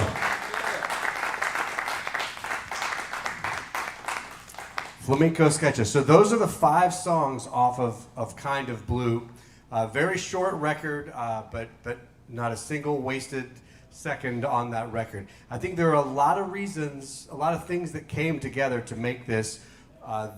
Flamenco Sketches. So those are the 5 songs off of Kind of Blue. Very short record, but not a single wasted second on that record. I think there are a lot of reasons, a lot of things that came together to make this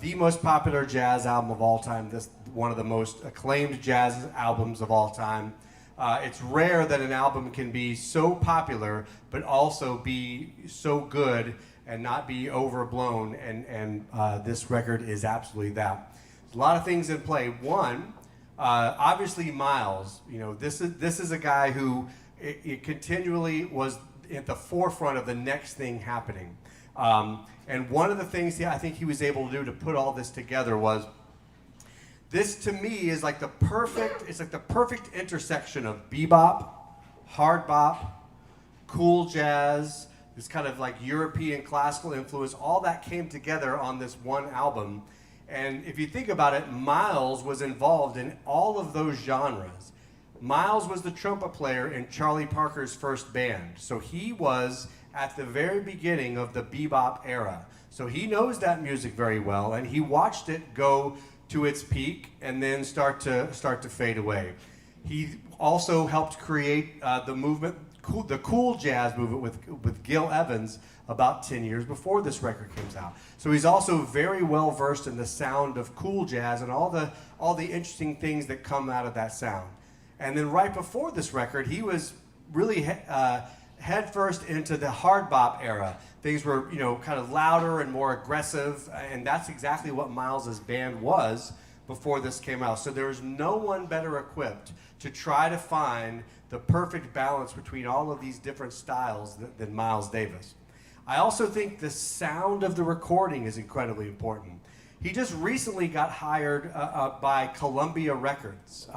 the most popular jazz album of all time, this one of the most acclaimed jazz albums of all time. It's rare that an album can be so popular, but also be so good and not be overblown, and this record is absolutely that. There's a lot of things in play. One, obviously Miles. You know, this is a guy who it continually was at the forefront of the next thing happening. And one of the things I think he was able to do to put all this together was, this to me is like the perfect, it's like the perfect intersection of bebop, hard bop, cool jazz, this kind of like European classical influence, all that came together on this one album. And if you think about it, Miles was involved in all of those genres. Miles was the trumpet player in Charlie Parker's first band. So he was at the very beginning of the bebop era. So he knows that music very well, and he watched it go to its peak and then start to fade away. He also helped create the movement, the cool jazz movement with Gil Evans about 10 years before this record comes out. So he's also very well versed in the sound of cool jazz and all the interesting things that come out of that sound. And then right before this record, he was really headfirst into the hard bop era. Things were, kind of louder and more aggressive, and that's exactly what Miles's band was before this came out. So there was no one better equipped to try to find the perfect balance between all of these different styles than Miles Davis. I also think the sound of the recording is incredibly important. He just recently got hired by Columbia Records.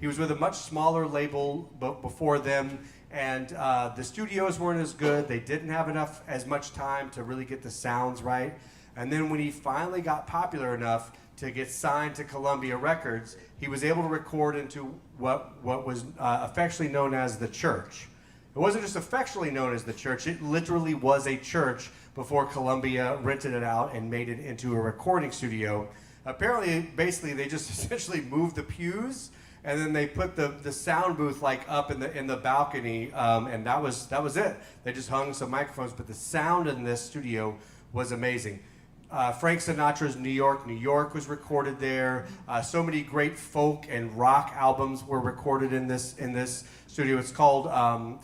He was with a much smaller label before them, and the studios weren't as good. They didn't have as much time to really get the sounds right. And then when he finally got popular enough to get signed to Columbia Records, he was able to record into what was affectionately known as the Church. It wasn't just affectionately known as the Church, it literally was a church before Columbia rented it out and made it into a recording studio. Apparently, basically, they just essentially moved the pews, and then they put the sound booth like up in the balcony, and that was it. They just hung some microphones, but the sound in this studio was amazing. Frank Sinatra's New York, New York was recorded there. So many great folk and rock albums were recorded in this studio. It's called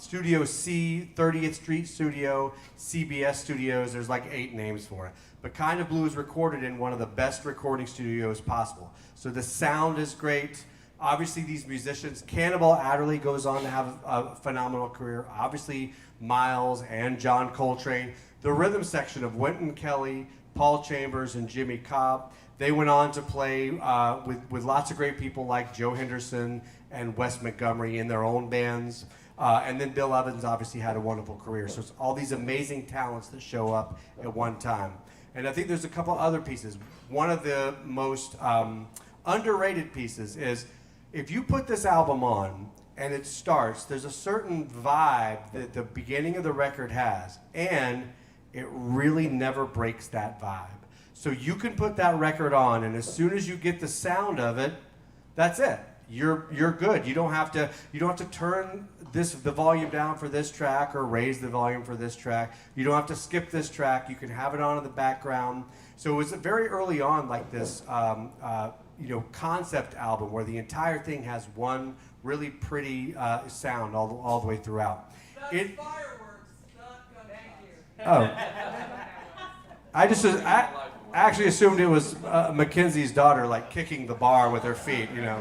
Studio C, 30th Street Studio, CBS Studios. There's like 8 names for it. But Kind of Blue is recorded in one of the best recording studios possible. So the sound is great. Obviously, these musicians, Cannonball Adderley goes on to have a phenomenal career. Obviously, Miles and John Coltrane. The rhythm section of Wynton Kelly, Paul Chambers, and Jimmy Cobb, they went on to play with lots of great people like Joe Henderson and Wes Montgomery in their own bands. And then Bill Evans obviously had a wonderful career. So it's all these amazing talents that show up at one time. And I think there's a couple other pieces. One of the most underrated pieces is if you put this album on and it starts, there's a certain vibe that the beginning of the record has, and it really never breaks that vibe. So you can put that record on, and as soon as you get the sound of it, that's it. You're good. You don't have to turn the volume down for this track or raise the volume for this track. You don't have to skip this track. You can have it on in the background. So it was very early on like this concept album where the entire thing has one really pretty sound all the way throughout. That's fireworks, not gunfire. Oh. I actually assumed it was Mackenzie's daughter, like kicking the bar with her feet, like. No, the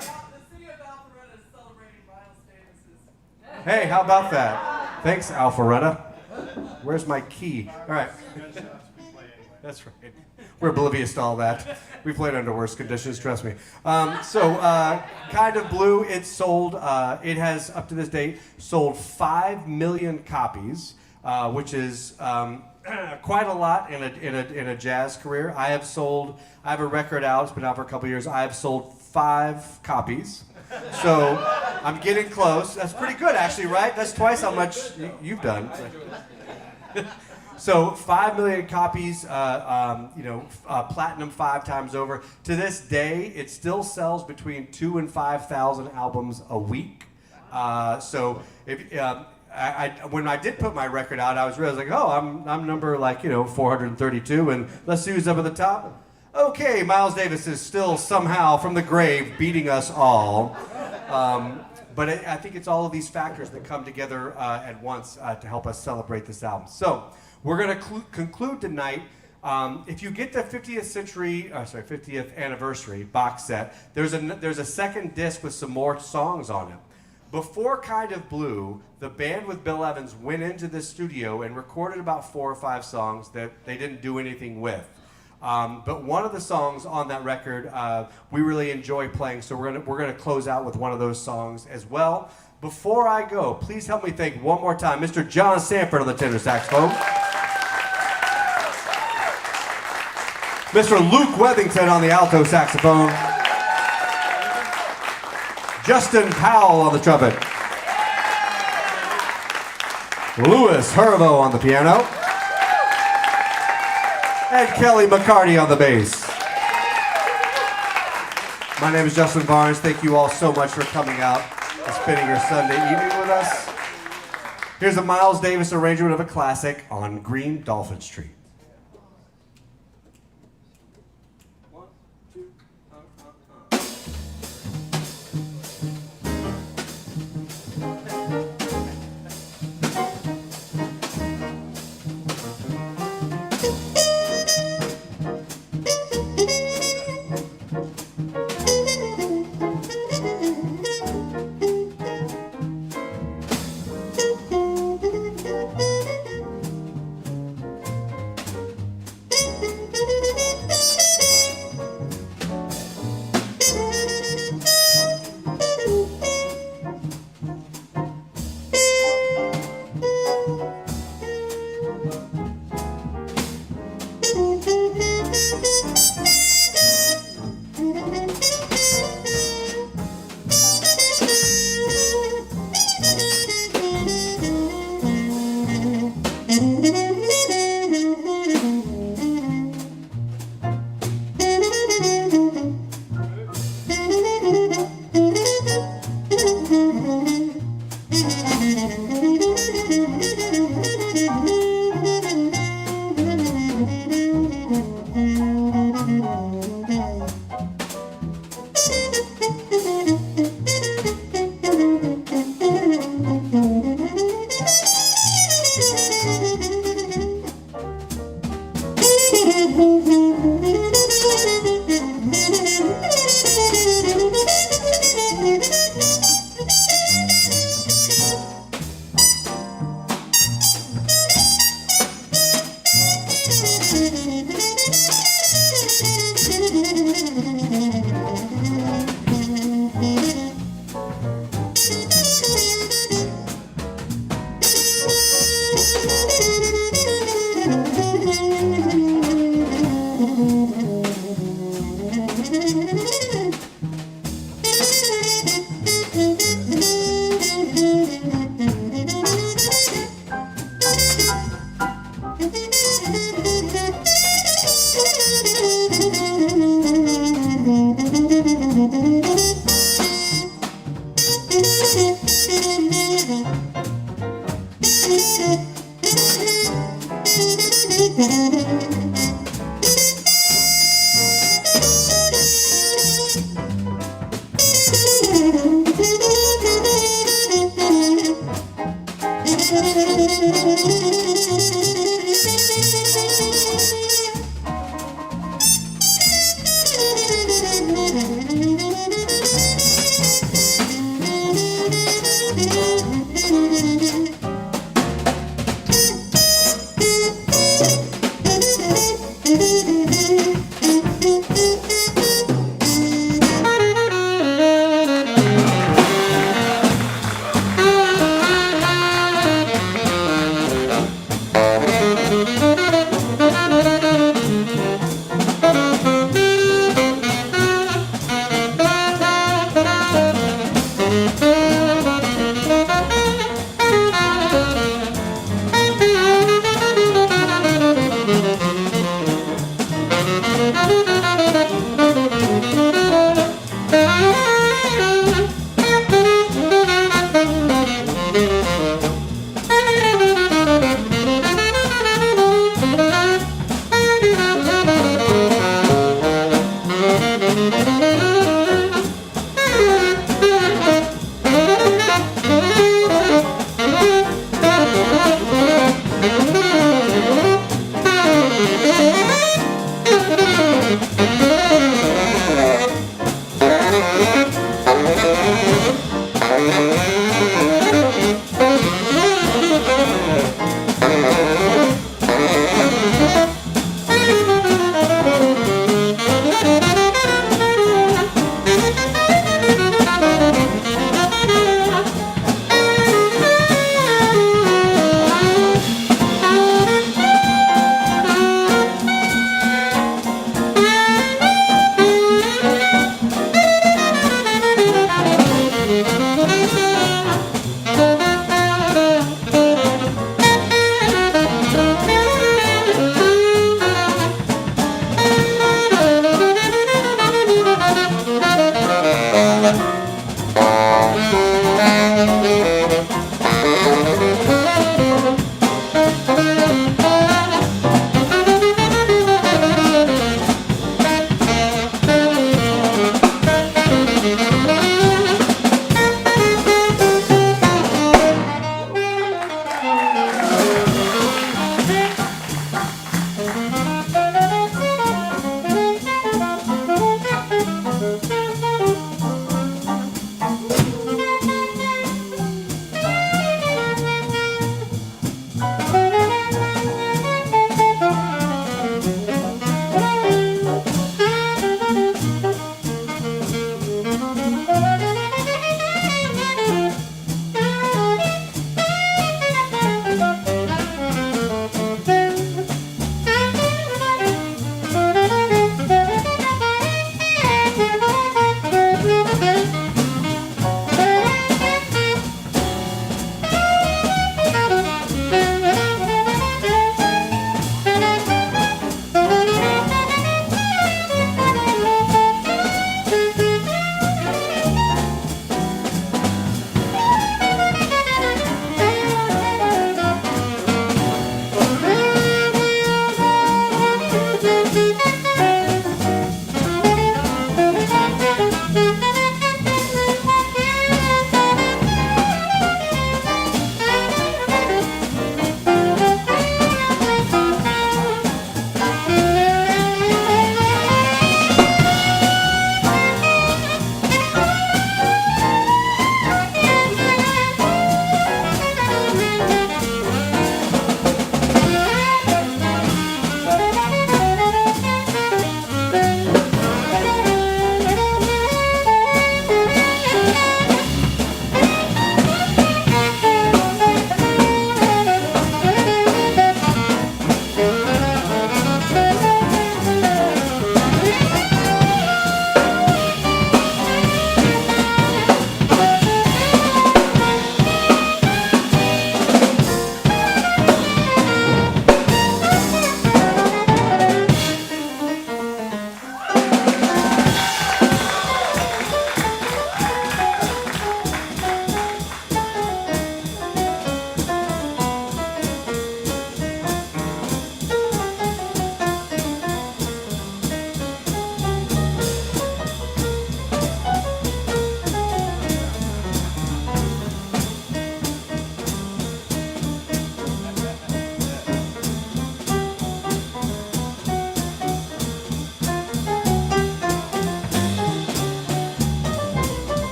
city of Alpharetta is celebrating Miles Davis's. Hey, how about that? Thanks, Alpharetta. Where's my key? All right. That's right. We're oblivious to all that. We played under worse conditions, trust me. Kind of Blue, it has, up to this date, sold 5 million copies, which is quite a lot in a jazz career. I have a record out, it's been out for a couple years. I have sold 5 copies. So I'm getting close. That's pretty good, actually, right? That's twice how much you've done. So 5 million copies, platinum 5 times over. To this day, it still sells between 2,000 and 5,000 albums a week. When I did put my record out, I was realizing, I'm number 432, and let's see who's up at the top. Okay, Miles Davis is still somehow from the grave beating us all. But I think it's all of these factors that come together at once to help us celebrate this album. So we're going to conclude tonight. If you get the 50th anniversary box set, there's a second disc with some more songs on it. Before Kind of Blue, the band with Bill Evans went into the studio and recorded about 4 or 5 songs that they didn't do anything with. But one of the songs on that record we really enjoy playing, so we're gonna close out with one of those songs as well. Before I go, please help me thank one more time Mr. John Sanford on the tenor saxophone. Mr. Luke Wethington on the alto saxophone. Justin Powell on the trumpet. Louis Hervo on the piano. And Kelly McCarty on the bass. My name is Justin Barnes. Thank you all so much for coming out and spending your Sunday evening with us. Here's a Miles Davis arrangement of a classic on Green Dolphin Street.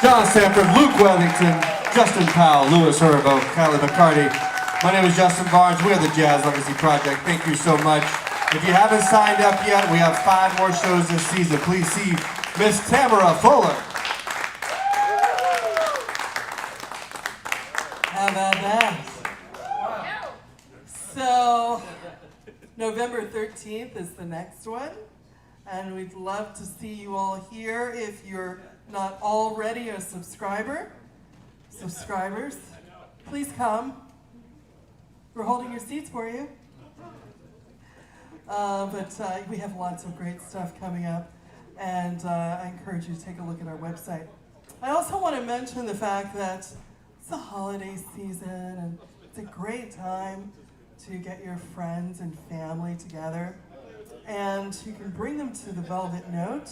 John Sanford, Luke Wellington, Justin Powell, Louis Herbo, Kylie McCarty. My name is Justin Barnes. We are the Jazz Legacy Project. Thank you so much. If you haven't signed up yet, we have 5 more shows this season. Please see Miss Tamara Fuller. How about that? So, November 13th is the next one, and we'd love to see you all here. If you're not already a subscribers, please come. We're holding your seats for you. But we have lots of great stuff coming up, and I encourage you to take a look at our website. I also want to mention the fact that it's the holiday season, and it's a great time to get your friends and family together. And you can bring them to the Velvet Note.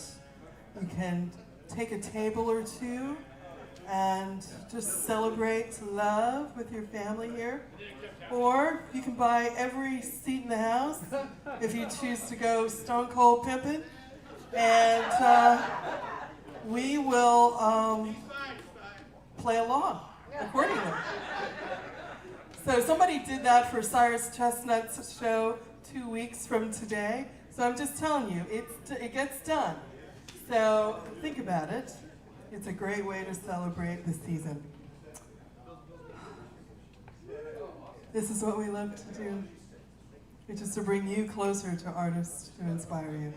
You can take a table or two and just celebrate love with your family here. Or you can buy every seat in the house if you choose to go stone cold pimping. And we will play along accordingly. So somebody did that for Cyrus Chestnut's show 2 weeks from today. So I'm just telling you, it gets done. So think about it. It's a great way to celebrate the season. This is what we love to do, which is to bring you closer to artists who inspire you.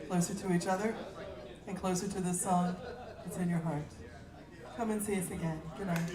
Closer to each other and closer to the song that's in your heart. Come and see us again. Good night.